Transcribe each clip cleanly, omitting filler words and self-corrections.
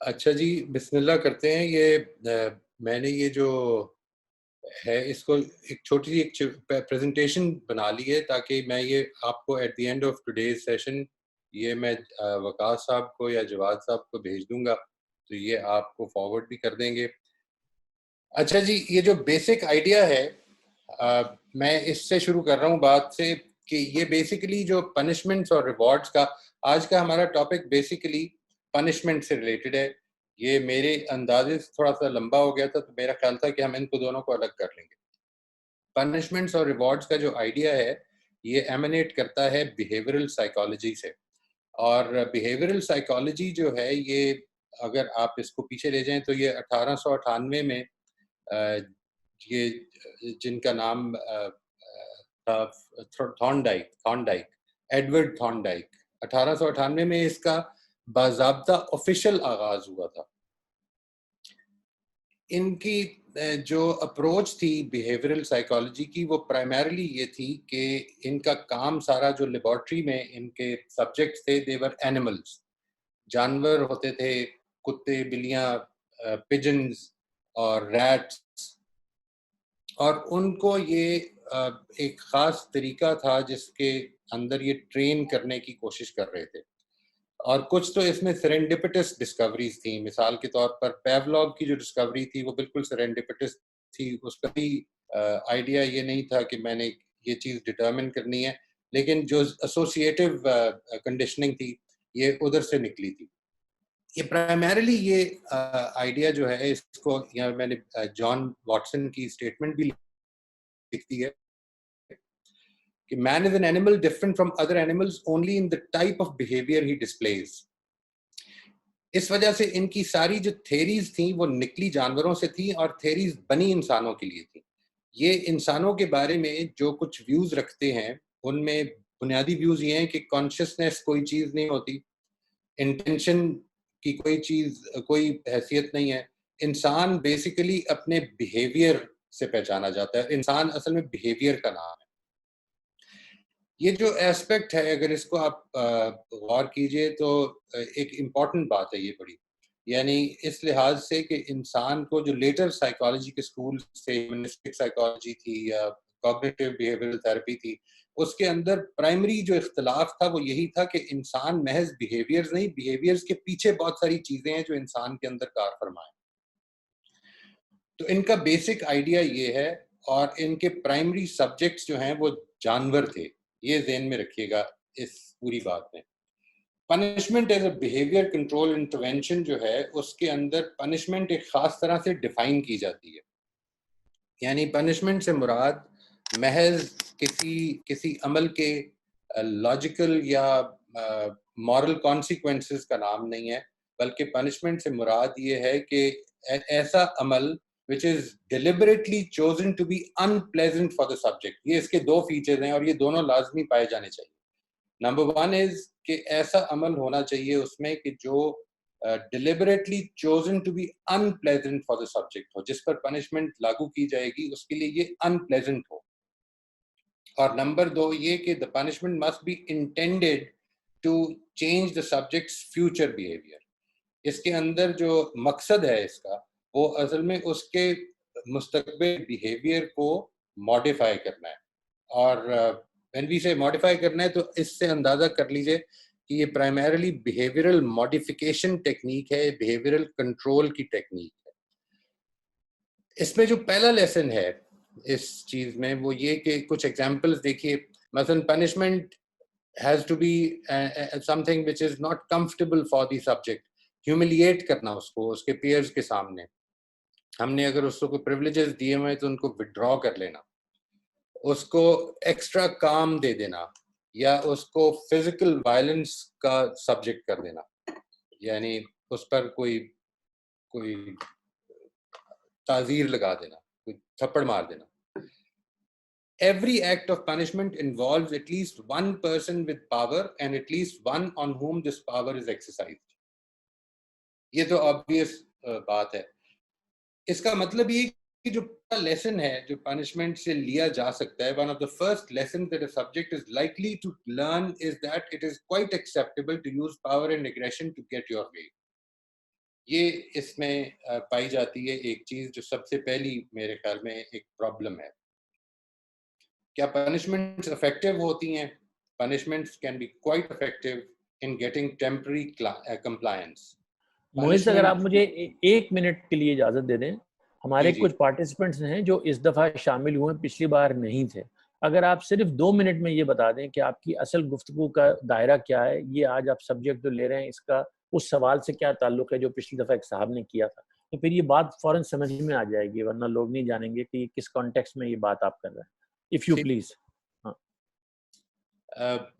اچھا جی، بسم اللہ کرتے ہیں۔ میں نے یہ جو ہے اس کو ایک چھوٹی سی ایک پریزنٹیشن بنا لی ہے تاکہ میں یہ آپ کو at the end of today's session یہ میں وقاص صاحب کو یا جواد صاحب کو بھیج دوں گا، تو یہ آپ کو فارورڈ بھی کر دیں گے۔ اچھا جی، یہ جو بیسک آئیڈیا ہے میں اس سے شروع کر رہا ہوں بات سے کہ یہ بیسیکلی جو پنشمنٹس اور ریوارڈس کا آج کا ہمارا ٹاپک بیسیکلی پنشمنٹ سے ریلیٹڈ ہے۔ یہ میرے اندازے سے تھوڑا سا لمبا ہو گیا تھا تو میرا خیال تھا کہ ہم ان کو دونوں کو الگ کر لیں گے۔ پنشمنٹس اور ریوارڈس کا جو آئیڈیا ہے یہ ایمنیٹ کرتا ہے بیہیورل سائیکالوجی سے، اور بیہیورل سائیکالوجی جو ہے یہ اگر آپ اس کو پیچھے لے جائیں تو یہ 1898 میں یہ جن کا نام تھا تھارنڈائک، ایڈورڈ تھارنڈائک، 1898 میں اس کا باضابطہ آفیشل آغاز ہوا تھا۔ ان کی جو اپروچ تھی بیہیورل سائیکالوجی کی وہ پرائمرلی یہ تھی کہ ان کا کام سارا جو لیبارٹری میں ان کے سبجیکٹس تھے دے ور اینیملز، جانور ہوتے تھے، کتے، بلیاں، پجنز اور ریٹس، اور ان کو یہ ایک خاص طریقہ تھا جس کے اندر یہ ٹرین کرنے کی کوشش کر رہے تھے، اور کچھ تو اس میں سرینڈپٹس ڈسکوریز تھیں۔ مثال کے طور پر پیولاگ کی جو ڈسکوری تھی وہ بالکل سرینڈپٹس تھی، اس کا بھی آئیڈیا یہ نہیں تھا کہ میں نے یہ چیز ڈٹرمن کرنی ہے، لیکن جو ایسوسیٹیو کنڈیشننگ تھی یہ ادھر سے نکلی تھی۔ یہ پرائمرلی یہ آئیڈیا جو ہے اس کو یہاں میں نے جان واٹسن کی اسٹیٹمنٹ بھی لکھتی ہے کہ man is an animal different from other animals only in the type of behavior he displays۔ اس وجہ سے ان کی ساری جو تھیریز تھیں وہ نکلی جانوروں سے تھیں اور تھیریز بنی انسانوں کے لیے تھیں۔ یہ انسانوں کے بارے میں جو کچھ ویوز رکھتے ہیں ان میں بنیادی ویوز یہ ہیں کہ کانشیسنیس کوئی چیز نہیں ہوتی، انٹینشن کی کوئی حیثیت نہیں ہے، انسان بیسیکلی اپنے بیہیویئر سے پہچانا جاتا ہے، انسان اصل میں بیہیویئر کا نام ہے۔ یہ جو ایسپیکٹ ہے اگر اس کو آپ غور کیجئے تو ایک امپورٹنٹ بات ہے یہ بڑی، یعنی اس لحاظ سے کہ انسان کو جو لیٹر سائیکالوجی کے سکول سے ہیومنسٹک سائیکالوجی تھی یا کوگنیٹیو بیہیویئرل تھراپی تھی، اس کے اندر پرائمری جو اختلاف تھا وہ یہی تھا کہ انسان محض بیہیویئرز نہیں، بیہیویئرز کے پیچھے بہت ساری چیزیں ہیں جو انسان کے اندر کار فرمائیں۔ تو ان کا بیسک آئیڈیا یہ ہے، اور ان کے پرائمری سبجیکٹس جو ہیں وہ جانور تھے، یہ ذہن میں رکھیے گا اس پوری بات میں۔ Punishment as a behaviour control intervention جو ہے اس کے اندر پنشمنٹ ایک خاص طرح سے ڈیفائن کی جاتی ہے، یعنی پنشمنٹ سے مراد محض کسی عمل کے لاجیکل یا مورل کانسیکوینسز کا نام نہیں ہے، بلکہ پنشمنٹ سے مراد یہ ہے کہ ایسا عمل which is deliberately chosen to be unpleasant for the subject۔ یہ اس کے دو فیچرز ہیں اور یہ دونوں لازمی پائے جانے چاہیے۔ نمبر 1 is کہ ایسا عمل ہونا چاہیے اس میں کہ جو deliberately chosen to be unpleasant for the subject ہو، جس پر پنشمنٹ لاگو کی جائے گی اس کے لیے یہ unpleasant ہو۔ اور نمبر 2 یہ کہ the punishment must be intended to change the subject's future behavior۔ اس کے اندر جو مقصد ہے اس کا وہ اصل میں اس کے مستقبل بیہیویئر کو ماڈیفائی کرنا ہے، اور when we say ماڈیفائی کرنا ہے تو اس سے اندازہ کر لیجئے کہ یہ پرائمرلی بیہیویئرل ماڈیفیکیشن ٹیکنیک ہے، بیہیویئرل کنٹرول کی ٹیکنیک ہے۔ اس میں جو پہلا لیسن ہے اس چیز میں وہ یہ کہ کچھ ایگزامپلز دیکھیے، مثلا punishment has to be something which is not comfortable for the subject، humiliate کرنا اس کو اس کے پیئرز کے سامنے، ہم نے اگر اس کو کوئی پریولیجز دیے ہوئے تو ان کو وڈرا کر لینا، اس کو ایکسٹرا کام دے دینا، یا اس کو فزیکل وائلنس کا سبجیکٹ کر دینا، یعنی اس پر کوئی تعزیر لگا دینا، کوئی تھپڑ مار دینا۔ Every act of punishment involves at least one person with power and at least one on whom this power is exercised۔ یہ تو obvious بات ہے۔ اس کا مطلب یہ کہ جو لیسن ہے جو پنشمنٹ سے لیا جا سکتا ہے، one of the first lessons that a subject is likely to learn is that it is quite acceptable to use power and aggression to get your way۔ یہ اس میں پائی جاتی ہے ایک چیز جو سب سے پہلی میرے خیال میں ایک پرابلم ہے. کیا پنشمنٹس افیکٹو ہوتی ہیں؟ Punishments can be quite effective in getting temporary compliance. Moiz اگر آپ پنشمنٹ مجھے 1 منٹ کے لیے اجازت دے دیں, ہمارے جی کچھ پارٹیسپینٹس ہیں جو اس دفعہ شامل ہوئے, پچھلی بار نہیں تھے. اگر آپ صرف 2 منٹ میں یہ بتا دیں کہ آپ کی اصل گفتگو کا دائرہ کیا ہے, یہ آج آپ سبجیکٹ جو لے رہے ہیں اس کا اس سوال سے کیا تعلق ہے جو پچھلی دفعہ ایک صاحب نے کیا تھا, تو پھر یہ بات فوراً سمجھ میں آ جائے گی, ورنہ لوگ نہیں جانیں گے کہ کس کانٹیکسٹ میں یہ بات آپ کر رہے ہیں. If you please.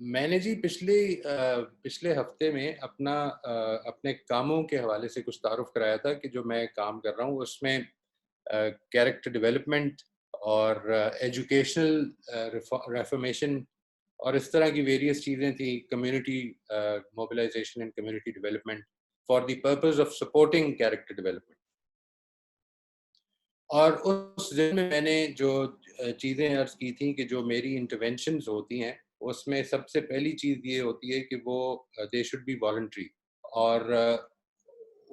میں نے جی پچھلے ہفتے میں اپنے کاموں کے حوالے سے کچھ تعارف کرایا تھا کہ جو میں کام کر رہا ہوں اس میں کیریکٹر ڈیولپمنٹ اور ایجوکیشنل ریفارمیشن اور اس طرح کی ویریس چیزیں تھیں, community mobilization and community development for the purpose of supporting character development. اور اس ضمن میں نے جو چیزیں عرض کی تھیں کہ جو میری انٹرونشنز ہوتی ہیں اس میں سب سے پہلی چیز یہ ہوتی ہے کہ وہ دے شوڈ بی والنٹری. اور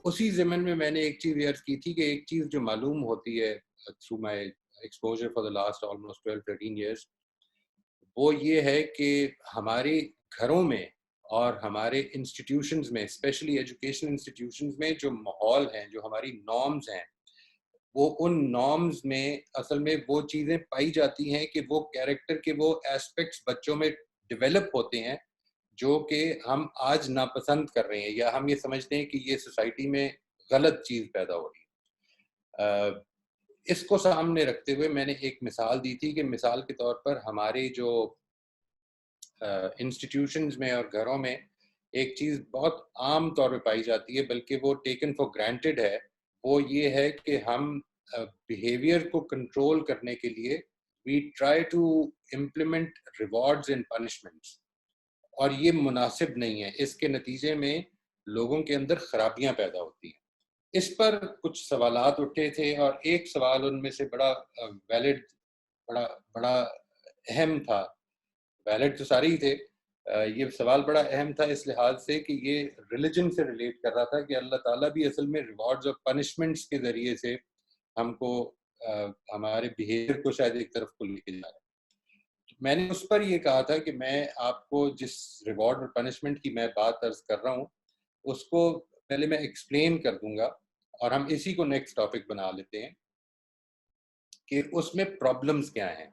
اسی ضمن میں نے ایک چیز عرض کی تھی کہ ایک چیز جو معلوم ہوتی ہے through my exposure for the last almost 12-13 years, وہ یہ ہے کہ ہمارے گھروں میں اور ہمارے انسٹیٹیوشنز میں, اسپیشلی ایجوکیشن انسٹیٹیوشنز میں جو ماحول ہیں, جو ہماری نارمز ہیں, وہ ان نارمز میں اصل میں وہ چیزیں پائی جاتی ہیں کہ وہ کیریکٹر کے وہ ایسپیکٹس بچوں میں ڈیولپ ہوتے ہیں جو کہ ہم آج ناپسند کر رہے ہیں, یا ہم یہ سمجھتے ہیں کہ یہ سوسائٹی میں غلط چیز پیدا ہو رہی ہے. اس کو سامنے رکھتے ہوئے میں نے ایک مثال دی تھی کہ مثال کے طور پر ہمارے جو انسٹیٹیوشنز میں اور گھروں میں ایک چیز بہت عام طور پہ پائی جاتی ہے, بلکہ وہ ٹیکن فار گرانٹیڈ ہے, وہ یہ ہے کہ ہم بیہیویئر کو کنٹرول کرنے کے لیے we try to implement rewards and punishments, اور یہ مناسب نہیں ہے. اس کے نتیجے میں لوگوں کے اندر خرابیاں پیدا ہوتی ہیں. اس پر کچھ سوالات اٹھے تھے اور ایک سوال ان میں سے بڑا ویلڈ, بڑا اہم تھا. ویلڈ تو سارے ہی تھے, یہ سوال بڑا اہم تھا اس لحاظ سے کہ یہ ریلیجن سے ریلیٹ کر رہا تھا کہ اللہ تعالیٰ بھی اصل میں ریوارڈز اور پنشمنٹس کے ذریعے سے ہم کو ہمارے بیہیویئر کو شاید ایک طرف کو لے کے جا رہا ہے. میں نے اس پر یہ کہا تھا کہ میں آپ کو جس ریوارڈ اور پنشمنٹ کی میں بات عرض کر رہا ہوں اس کو پہلے میں ایکسپلین کر دوں گا, اور ہم اسی کو نیکسٹ ٹاپک بنا لیتے ہیں کہ اس میں پرابلمز کیا ہیں.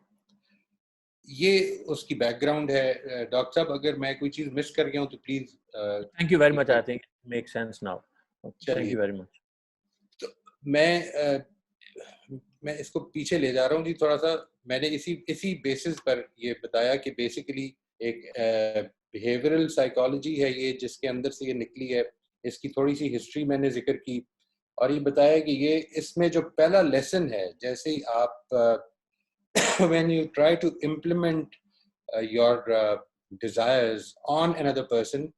یہ اس کی بیک گراؤنڈ ہے. ڈاکٹر صاحب اگر میں کوئی چیز مس کر گیا ہوں تو please. Thank you very much, I think make sense now. Thank you very much. تو میں اس کو پیچھے لے جا رہا ہوں جی تھوڑا سا. میں نے اسی بیسس پر یہ بتایا کہ بیسیکلی ایک بیہیورل سائیکالوجی ہے یہ جس کے اندر سے یہ نکلی ہے. اس کی تھوڑی سی ہسٹری میں نے ذکر کی اور یہ بتایا کہ یہ اس میں جو پہلا لیسن ہے, جیسے ہی آپ when you try to implement your desires on another person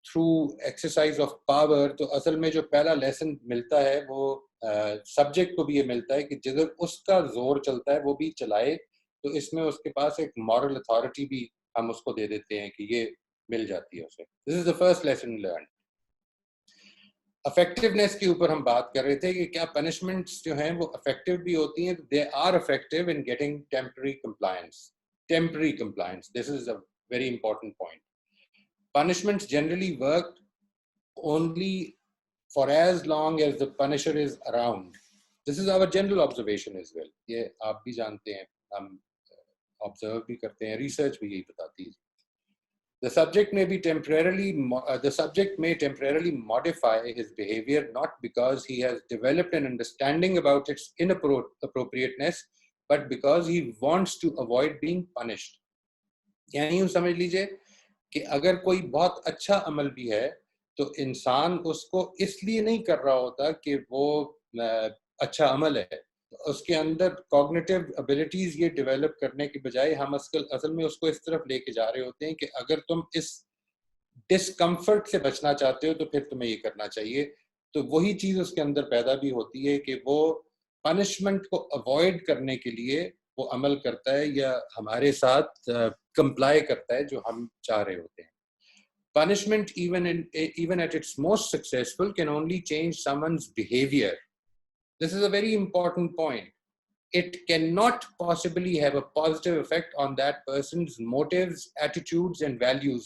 through exercise of power, تو اصل میں جو پہلا لیسن ملتا ہے وہ سبجیکٹ کو بھی یہ ملتا ہے کہ جدھر اس کا زور چلتا ہے وہ بھی چلائے, تو اس میں اس کے پاس ایک مورل اتھارٹی بھی ہم اس کو دے دیتے ہیں کہ یہ مل جاتی ہے اسے. This is the first lesson learn. Effectiveness کے اوپر ہم بات کر رہے تھے کہ کیا پنشمنٹس جو ہیں وہ افیکٹو بھی ہوتی ہیں. They are effective in getting temporary compliance. This is a very important point. Punishments generally work only for as long as the punisher is around. This is our general observation as well. یہ آپ بھی جانتے ہیں, ہم observe بھی کرتے ہیں, research بھی یہی بتاتی ہے. The subject may temporarily modify his behavior not because he has developed an understanding about its inappropriateness, but because he wants to avoid being punished. یعنی یوں سمجھ لیجئے کہ اگر کوئی بہت اچھا عمل بھی ہے تو انسان اس کو اس لیے نہیں کر رہا ہوتا کہ وہ اچھا عمل ہے. اس کے اندر کوگنیٹیو ابیلٹیز یہ ڈیولپ کرنے کے بجائے ہم اصل میں اس کو اس طرف لے کے جا رہے ہوتے ہیں کہ اگر تم اس ڈسکمفرٹ سے بچنا چاہتے ہو تو پھر تمہیں یہ کرنا چاہیے. تو وہی چیز اس کے اندر پیدا بھی ہوتی ہے کہ وہ پنشمنٹ کو اوائڈ کرنے کے لیے وہ عمل کرتا ہے یا ہمارے ساتھ کمپلائی کرتا ہے جو ہم چاہ رہے ہوتے ہیں. punishment, even at its most successful, can only change someone's behavior. This is a very important point. It cannot possibly have a positive effect on that person's motives, attitudes and values.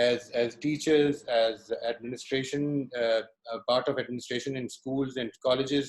as teachers, as administration, part of administration in schools and colleges,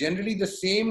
generally the same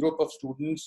group of students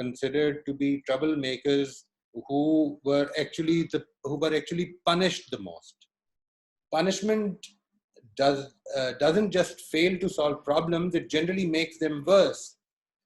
considered to be troublemakers who were actually punished the most. Punishment doesn't just fail to solve problems, it generally makes them worse.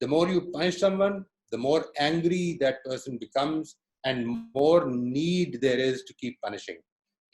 The more you punish someone, the more angry that person becomes and more need there is to keep punishing.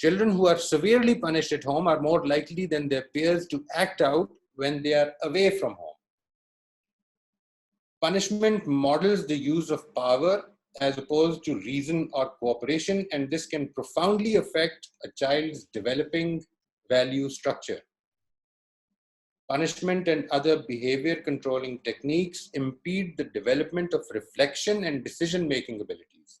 Children who are severely punished at home are more likely than their peers to act out when they are away from home. Punishment models the use of power as opposed to reason or cooperation, and this can profoundly affect a child's developing value structure. Punishment and other behavior controlling techniques impede the development of reflection and decision-making abilities.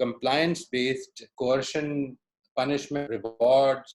compliance based coercion, punishment, rewards,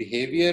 behavior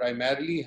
primarily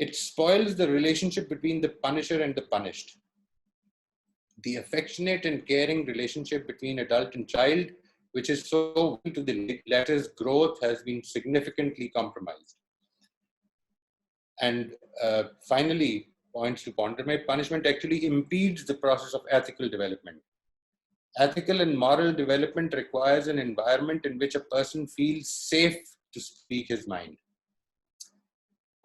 It spoils the relationship between the punisher and the punished. The affectionate and caring relationship between adult and child, which is so vital to the latter's growth, has been significantly compromised. And finally, points to ponder, punishment actually impedes the process of ethical development. Ethical and moral development requires an environment in which a person feels safe to speak his mind.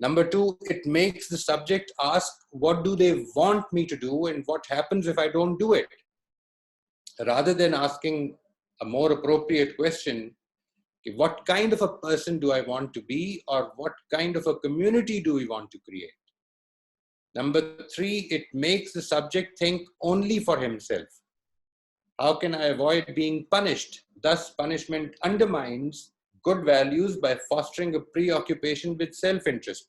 Number two, it makes the subject ask, what do they want me to do and what happens if I don't do it? Rather than asking a more appropriate question, what kind of a person do I want to be, or what kind of a community do we want to create? Number three, it makes the subject think only for himself. How can I avoid being punished? Thus, punishment undermines good values by fostering a preoccupation with self-interest.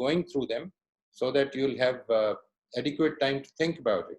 going through them so that you'll have adequate time to think about it.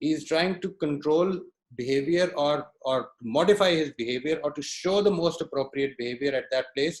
He is trying to control behavior or modify his behavior or to show the most appropriate behavior at that place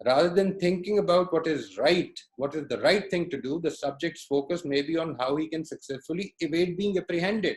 Rather than thinking about what is the right thing to do, the subject's focus may be on how he can successfully evade being apprehended.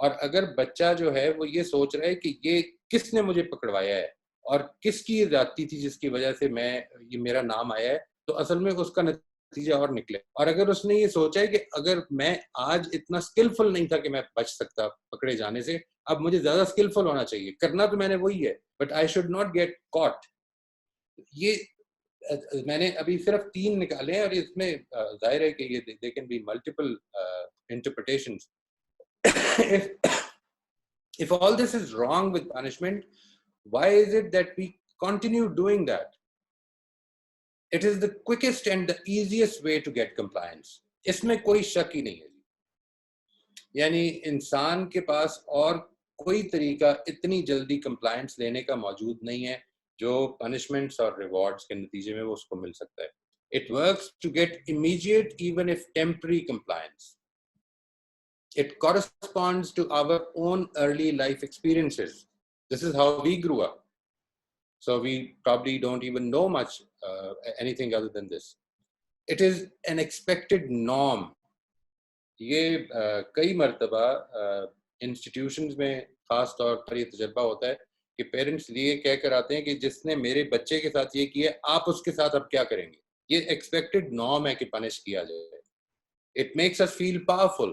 اور اگر بچہ جو ہے وہ یہ سوچ رہا ہے کہ یہ کس نے مجھے پکڑوایا ہے اور کس کی زیادتی تھی جس کی وجہ سے یہ میرا نام آیا ہے، تو اصل میں اس کا نتیجہ اور نکلے. اور اگر اس نے یہ سوچا ہے کہ اگر میں آج اتنا سکلفل نہیں تھا کہ میں بچ سکتا پکڑے جانے سے، اب مجھے زیادہ سکلفل ہونا چاہیے، کرنا تو میں نے وہی ہے، but I should not get caught. یہ میں نے ابھی صرف 3 نکالے ہیں، اور اس میں ظاہر ہے کہ یہ they can be multiple interpretations. If all this is wrong with punishment, why is it that we continue doing that? It is the quickest and the easiest way to get compliance. اس میں کوئی شک ہی نہیں ہے. یعنی انسان کے پاس اور کوئی طریقہ اتنی جلدی کمپلائنس لینے کا موجود نہیں ہے جو پنشمنٹس اور ریوارڈس کے نتیجے میں وہ اس کو مل سکتا ہے. It works to get immediate, even if temporary, compliance. It corresponds to our own early life experiences. This is how we grew up. So we probably don't even know much anything other than this. It is an expected norm. یہ کئی مرتبہ institutions میں خاص طور پر یہ تجربہ ہوتا ہے کہ پیرنٹس یہ کہہ کر آتے ہیں کہ جس نے میرے بچے کے ساتھ یہ کیا آپ اس کے ساتھ اب کیا کریں گے. یہ ایکسپیکٹڈ نارم ہے کہ پنش کیا جائے. It makes us feel powerful.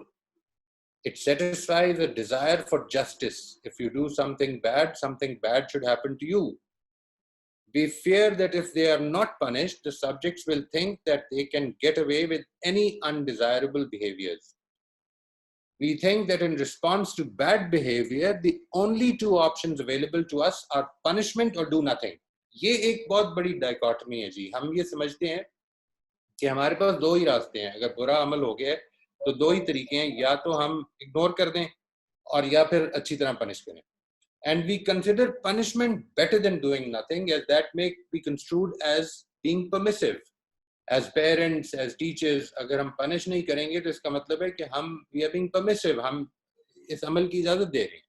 It satisfies a desire for justice. If you do something bad should happen to you. We fear that if they are not punished, the subjects will think that they can get away with any undesirable behaviors. We think that in response to bad behavior, the only 2 options available to us are punishment or do nothing. یہ ایک بہت بڑی dichotomy ہے جی. ہم یہ سمجھتے ہیں کہ ہمارے پاس 2 ہی راستے ہیں. اگر برا عمل ہو گیا ہے تو 2 ہی طریقے ہیں، یا تو ہم اگنور کر دیں اور یا پھر اچھی طرح پنش کریں. And we consider punishment better than doing nothing, as that may be construed as being permissive. As parents, as teachers, اگر ہم پنش نہیں کریں گے تو اس کا مطلب ہے کہ ہم we are being permissive، ہم اس عمل کی اجازت دے رہے ہیں.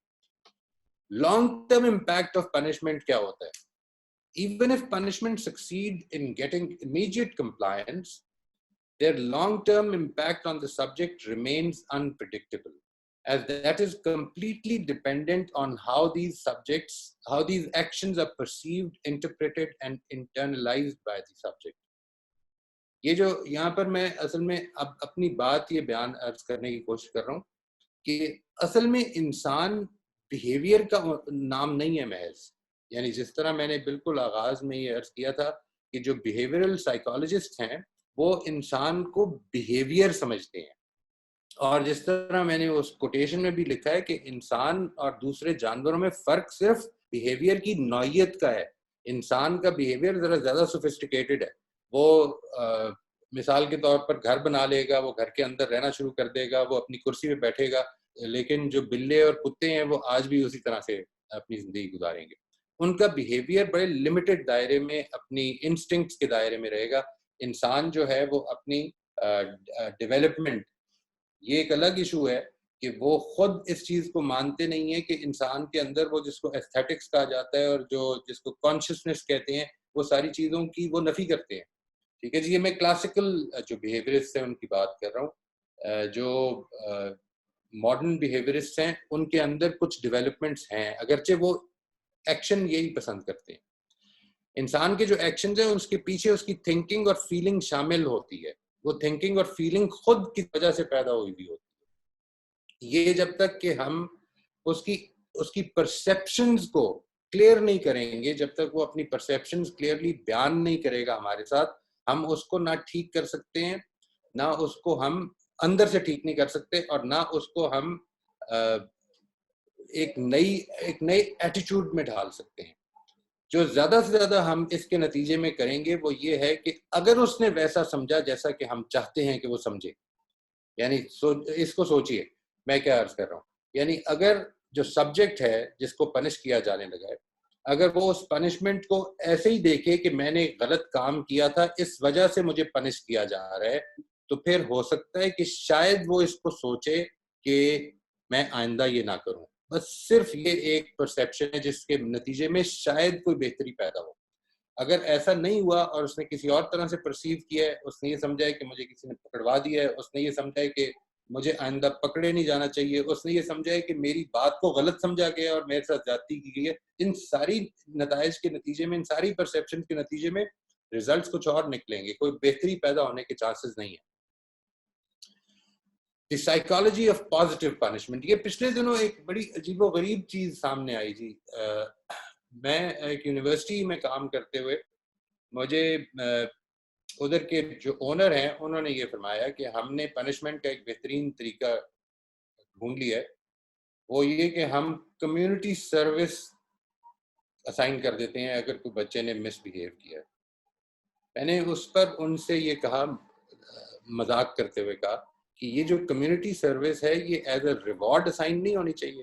Long term impact of punishment کیا ہوتا ہے؟ Even if punishment succeed in getting immediate compliance, their long term impact on the subject remains unpredictable, as that is completely dependent on how these actions are perceived, interpreted and internalized by the subject. یہ جو یہاں پر میں اصل میں اب اپنی بات یہ بیان عرض کرنے کی کوشش کر رہا ہوں کہ اصل میں انسان بیہیویئر کا نام نہیں ہے محض. یعنی جس طرح میں نے بالکل آغاز میں یہ عرض کیا تھا کہ جو بیہیویئرل سائیکالوجسٹ ہیں وہ انسان کو بیہیویئر سمجھتے ہیں، اور جس طرح میں نے اس کوٹیشن میں بھی لکھا ہے کہ انسان اور دوسرے جانوروں میں فرق صرف بیہیویئر کی نوعیت کا ہے. انسان کا بیہیویئر ذرا زیادہ سوفسٹیکیٹڈ ہے. وہ مثال کے طور پر گھر بنا لے گا، وہ گھر کے اندر رہنا شروع کر دے گا، وہ اپنی کرسی پہ بیٹھے گا. لیکن جو بلے اور کتے ہیں وہ آج بھی اسی طرح سے اپنی زندگی گزاریں گے. ان کا بیہیویئر بڑے لمیٹڈ دائرے میں اپنی انسٹنکٹس کے دائرے میں رہے گا. انسان جو ہے وہ اپنی ڈیولپمنٹ، یہ ایک الگ ایشو ہے کہ وہ خود اس چیز کو مانتے نہیں ہیں کہ انسان کے اندر وہ جس کو ایستھیٹکس کہا جاتا ہے اور جس کو کانشیسنس کہتے ہیں، وہ ساری چیزوں کی وہ نفی کرتے ہیں. ٹھیک ہے جی. یہ میں کلاسیکل جو بیہیویئرسٹ ہیں ان کی بات کر رہا ہوں. جو ماڈرن بیہیویئرسٹ ہیں ان کے اندر کچھ ڈیولپمنٹس ہیں، اگرچہ وہ ایکشن یہی پسند کرتے ہیں. انسان کے جو ایکشنز ہیں اس کے پیچھے اس کی تھنکنگ اور فیلنگ شامل ہوتی ہے. وہ تھنکنگ اور فیلنگ خود کی وجہ سے پیدا ہوئی بھی ہوتی ہے. یہ جب تک کہ ہم اس کی پرسیپشنز کو کلیئر نہیں کریں گے، جب تک وہ اپنی پرسیپشنز کلیئرلی بیان نہیں کرے گا ہمارے ساتھ، ہم اس کو نہ ٹھیک کر سکتے ہیں، نہ اس کو ہم اندر سے ٹھیک نہیں کر سکتے، اور نہ اس کو ہم ایک نئی ایٹیٹیوڈ میں ڈھال سکتے ہیں. جو زیادہ سے زیادہ ہم اس کے نتیجے میں کریں گے وہ یہ ہے کہ اگر اس نے ویسا سمجھا جیسا کہ ہم چاہتے ہیں کہ وہ سمجھے، یعنی اس کو سوچئے میں کیا عرض کر رہا ہوں. یعنی اگر جو سبجیکٹ ہے جس کو پنش کیا جانے لگا ہے، اگر وہ اس پنشمنٹ کو ایسے ہی دیکھے کہ میں نے غلط کام کیا تھا اس وجہ سے مجھے پنش کیا جا رہا ہے، تو پھر ہو سکتا ہے کہ شاید وہ اس کو سوچے کہ میں آئندہ یہ نہ کروں. بس صرف یہ ایک پرسیپشن ہے جس کے نتیجے میں شاید کوئی بہتری پیدا ہو. اگر ایسا نہیں ہوا اور اس نے کسی اور طرح سے پرسیو کیا ہے، اس نے یہ سمجھا ہے کہ مجھے کسی نے پکڑوا دیا ہے، اس نے یہ سمجھا ہے کہ مجھے آئندہ پکڑے نہیں جانا چاہیے، اس نے یہ سمجھا ہے کہ میری بات کو غلط سمجھا گیا اور میرے ساتھ زیادتی کی گئی ہے. ان ساری نتائج کے نتیجے میں، ان ساری پرسیپشن کے نتیجے میں ریزلٹس کچھ اور نکلیں گے، کوئی بہتری پیدا ہونے کے چانسز نہیں ہیں. The psychology of positive punishment, یہ پچھلے دنوں ایک بڑی عجیب و غریب چیز سامنے آئی جی. میں ایک یونیورسٹی میں کام کرتے ہوئے مجھے ادھر کے جو اونر ہیں انہوں نے یہ فرمایا کہ ہم نے پنشمنٹ کا ایک بہترین طریقہ ڈھونڈ لیا ہے، وہ یہ کہ ہم کمیونٹی سروس اسائن کر دیتے ہیں اگر کوئی بچے نے مس بیہیو کیا ہے. میں نے اس پر ان سے یہ کہا، مذاق کرتے ہوئے کہا کہ یہ جو کمیونٹی سروس ہے یہ ایز اے ریوارڈ اسائن نہیں ہونی چاہیے.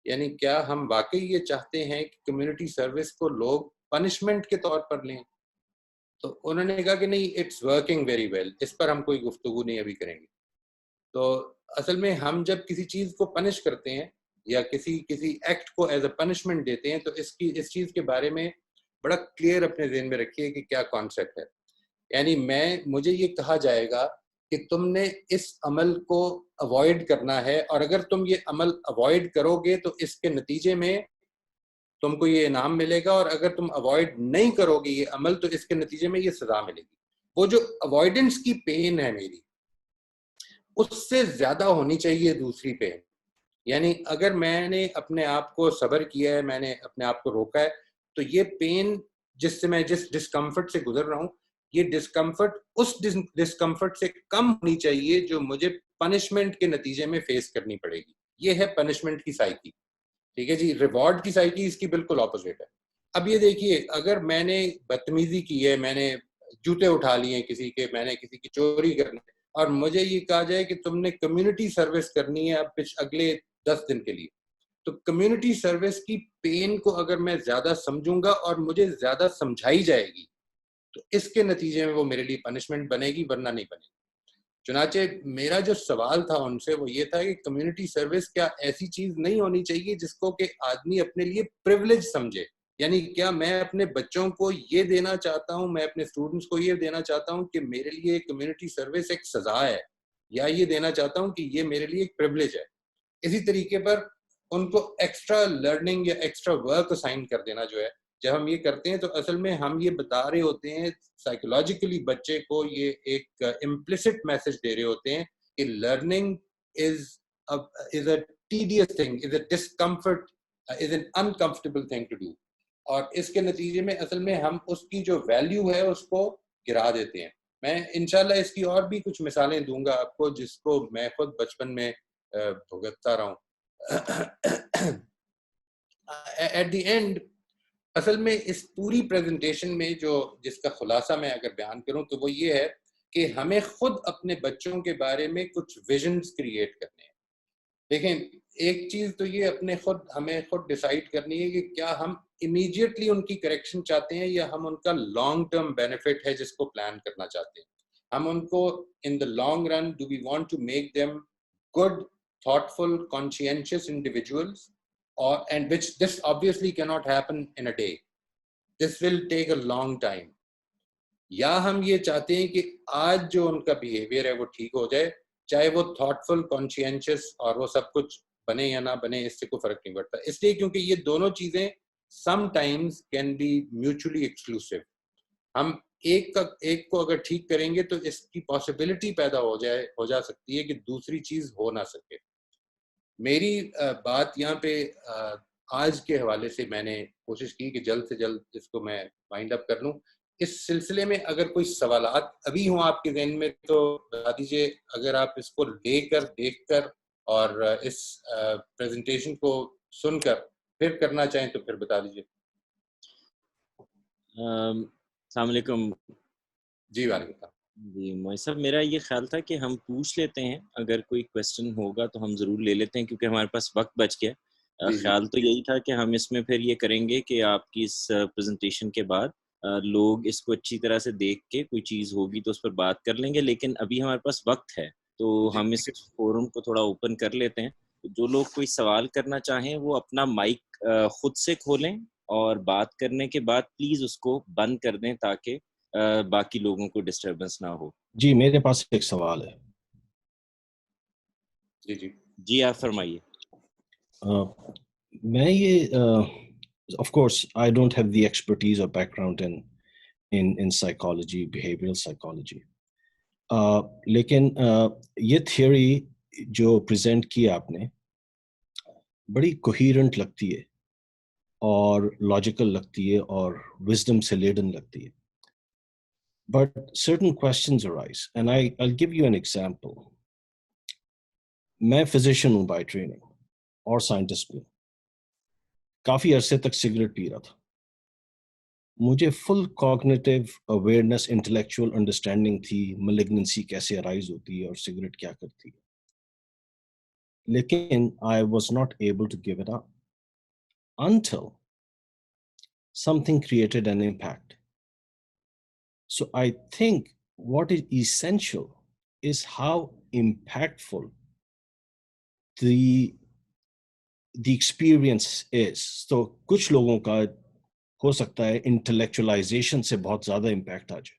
یعنی کیا ہم واقعی یہ چاہتے ہیں کہ کمیونٹی سروس کو لوگ پنشمنٹ کے طور پر لیں؟ تو انہوں نے کہا کہ نہیں، اٹس ورکنگ ویری ویل، اس پر ہم کوئی گفتگو نہیں ابھی کریں گے. تو اصل میں ہم جب کسی چیز کو پنش کرتے ہیں یا کسی ایکٹ کو ایز اے پنشمنٹ دیتے ہیں تو اس چیز کے بارے میں بڑا کلیئر اپنے ذہن میں رکھیے کہ کیا کانسیپٹ ہے. یعنی مجھے یہ کہا جائے گا کہ تم نے اس عمل کو اوائڈ کرنا ہے، اور اگر تم یہ عمل اوائڈ کرو گے تو اس کے نتیجے میں تم کو یہ انعام ملے گا، اور اگر تم اوائڈ نہیں کرو گے یہ عمل تو اس کے نتیجے میں یہ سزا ملے گی. وہ جو اوائڈنس کی پین ہے میری، اس سے زیادہ ہونی چاہیے دوسری پین. یعنی اگر میں نے اپنے آپ کو صبر کیا ہے، میں نے اپنے آپ کو روکا ہے، تو یہ پین جس سے میں جس ڈسکمفرٹ سے گزر رہا ہوں، یہ ڈسکمفرٹ اس ڈسکمفرٹ سے کم ہونی چاہیے جو مجھے پنشمنٹ کے نتیجے میں فیس کرنی پڑے گی. یہ ہے پنشمنٹ کی سائیکی. ٹھیک ہے جی. ریوارڈ کی سائیکی اس کی بالکل اپوزٹ ہے. اب یہ دیکھیے، اگر میں نے بدتمیزی کی ہے، میں نے جوتے اٹھا لیے کسی کے، میں نے کسی کی چوری کرنی ہے، اور مجھے یہ کہا جائے کہ تم نے کمیونٹی سروس کرنی ہے اب اگلے 10 دن کے لیے، تو کمیونٹی سروس کی پین کو اگر میں زیادہ سمجھوں گا اور مجھے زیادہ سمجھائی جائے گی تو اس کے نتیجے میں وہ میرے لیے پنشمنٹ بنے گی، ورنہ نہیں بنے گی. چنانچہ میرا جو سوال تھا ان سے وہ یہ تھا کہ کمیونٹی سروس کیا ایسی چیز نہیں ہونی چاہیے جس کو کہ آدمی اپنے لیے پریولیج سمجھے؟ یعنی کیا میں اپنے بچوں کو یہ دینا چاہتا ہوں، میں اپنے اسٹوڈنٹس کو یہ دینا چاہتا ہوں کہ میرے لیے کمیونٹی سروس ایک سزا ہے، یا یہ دینا چاہتا ہوں کہ یہ میرے لیے ایک پریولیج ہے؟ اسی طریقے پر ان کو ایکسٹرا لرننگ یا ایکسٹرا ورک اسائن کر دینا جو ہے، جب ہم یہ کرتے ہیں تو اصل میں ہم یہ بتا رہے ہوتے ہیں سائیکولوجیکلی بچے کو، یہ ایک امپلیسٹ میسج دے رہے ہوتے ہیں کہ learning is a tedious thing, is a discomfort, is an uncomfortable thing to do. اور اس کے نتیجے میں اصل میں ہم اس کی جو ویلیو ہے اس کو گرا دیتے ہیں. میں انشاءاللہ اس کی اور بھی کچھ مثالیں دوں گا آپ کو جس کو میں خود بچپن میں بھگتتا رہا ہوں. ایٹ دی اینڈ اصل میں اس پوری پریزنٹیشن میں جس کا خلاصہ میں اگر بیان کروں تو وہ یہ ہے کہ ہمیں خود اپنے بچوں کے بارے میں کچھ ویژنز کریٹ کرنے ہیں. دیکھیں، ایک چیز تو یہ ہمیں خود ڈیسائیڈ کرنی ہے کہ کیا ہم امیڈیٹلی ان کی کریکشن چاہتے ہیں یا ہم ان کا لانگ ٹرم بینیفٹ ہے جس کو پلان کرنا چاہتے ہیں. ہم ان کو in the long run do we want to make them good thoughtful, conscientious individuals, and which this obviously cannot happen in a day. This will take a long time. یا ہم یہ چاہتے ہیں کہ آج جو ان کا بیہیویئر ہے وہ ٹھیک ہو جائے، چاہے وہ thoughtful, conscientious اور وہ سب کچھ بنے یا نہ بنے، اس سے کوئی فرق نہیں پڑتا. اس لیے کیونکہ یہ دونوں چیزیں sometimes can be mutually exclusive. ہم ایک کو اگر ٹھیک کریں گے تو اس کی پاسبلٹی پیدا ہو جا سکتی ہے کہ دوسری چیز ہو نہ سکے. میری بات یہاں پہ آج کے حوالے سے میں نے کوشش کی کہ جلد سے جلد اس کو میں وائنڈ اپ کر لوں. اس سلسلے میں اگر کوئی سوالات ابھی ہوں آپ کے ذہن میں تو بتا دیجئے. اگر آپ اس کو دیکھ کر اور اس پریزنٹیشن کو سن کر پھر کرنا چاہیں تو پھر بتا دیجئے. السلام علیکم. جی وعلیکم السلام. جی موئی صاحب، میرا یہ خیال تھا کہ ہم پوچھ لیتے ہیں، اگر کوئی کویسچن ہوگا تو ہم ضرور لے لیتے ہیں کیونکہ ہمارے پاس وقت بچ گیا. خیال تو یہی تھا کہ ہم اس میں پھر یہ کریں گے کہ آپ کی اس پریزنٹیشن کے بعد لوگ اس کو اچھی طرح سے دیکھ کے کوئی چیز ہوگی تو اس پر بات کر لیں گے، لیکن ابھی ہمارے پاس وقت ہے تو ہم اس فورم کو تھوڑا اوپن کر لیتے ہیں. جو لوگ کوئی سوال کرنا چاہیں وہ اپنا مائک خود سے کھولیں اور بات کرنے کے بعد پلیز اس کو بند کر دیں تاکہ باقی لوگوں کو ڈسٹربنس نہ ہو. جی میرے پاس ایک سوال ہے. جی جی جی آپ فرمائیے. میں یہ of course I don't have the expertise or background in psychology, behavioral psychology, لیکن یہ تھیوری جو پریزنٹ کی آپ نے بڑی کوہیرنٹ لگتی ہے اور لاجیکل لگتی ہے اور وزڈم سے لیڈن لگتی ہے. But certain questions arise and I'll give you an example. میں فزیشین ہوں بائی ٹریننگ اور سائنٹسٹ بھی. کافی عرصے تک سگریٹ پی رہا تھا. مجھے فل کوگنیٹیو اویئرنیس انٹلیکچوئل انڈرسٹینڈنگ تھی ملیگننسی کیسے ارائز ہوتی ہے اور سگریٹ کیا کرتی ہے, لیکن I was not able to give it up until something created an impact. So I think what is essential is how impactful the experience is. تو کچھ لوگوں کا ہو سکتا ہے انٹلیکچوائزیشن سے بہت زیادہ امپیکٹ آ جائے,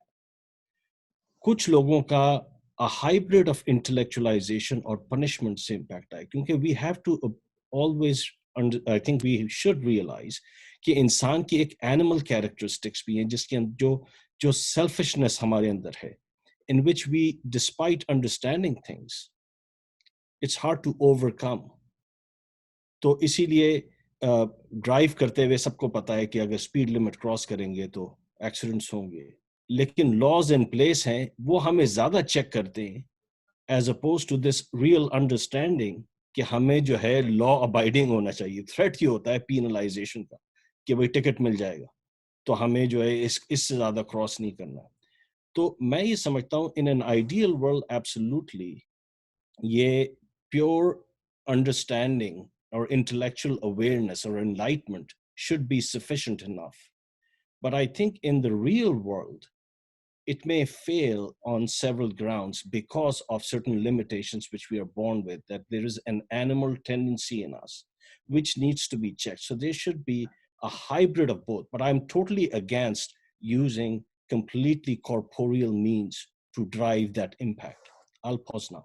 کچھ لوگوں کا ہائبرڈ آف انٹلیکچوائزیشن اور پنشمنٹ سے امپیکٹ آئے, کیونکہ we have to always I think we should realize کہ انسان کی ایک اینیمل کیریکٹرسٹکس بھی ہیں جس کے جو سیلفشنس ہمارے اندر ہے, in which we despite understanding things it's hard to overcome. تو اسی لیے ڈرائیو کرتے ہوئے سب کو پتا ہے کہ اگر اسپیڈ لمٹ کراس کریں گے تو ایکسیڈنٹس ہوں گے, لیکن لاز ان پلیس ہیں وہ ہمیں زیادہ چیک کرتے ہیں as opposed to this real understanding کہ ہمیں جو ہے لا ابائڈنگ ہونا چاہیے. تھریٹ یہ ہوتا ہے پینلائزیشن کا کہ بھائی ٹکٹ مل جائے گا تو ہمیں جو ہے اس سے زیادہ کراس نہیں کرنا. تو میں یہ سمجھتا ہوں in an ideal world absolutely یہ pure understanding or intellectual awareness or enlightenment should be sufficient enough. But I think in the real world, it may fail on several grounds because of certain limitations which we are born with, that there is an animal tendency in us which needs to be checked. So there should be a hybrid of both. But I'm totally against using completely corporeal means to drive that impact. I'll pause now.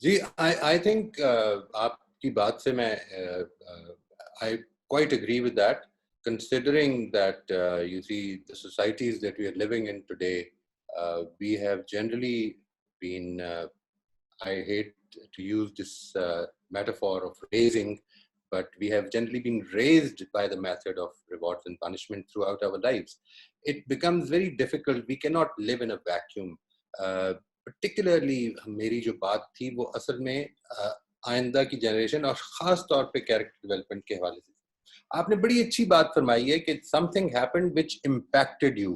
جی I think آپ کی بات سے میں I quite agree with that, considering that you see the societies that we are living in today, we have generally been I hate to use this metaphor of raising, but we have generally been raised by the method of rewards and punishment throughout our lives. It becomes very difficult. We cannot live in a vacuum. Particularly میری جو بات تھی وہ اصل میں آئندہ کی generation اور خاص طور پہ کیریکٹر ڈیولپمنٹ کے حوالے سے. آپ نے بڑی اچھی بات فرمائی ہے کہ something happened which impacted you.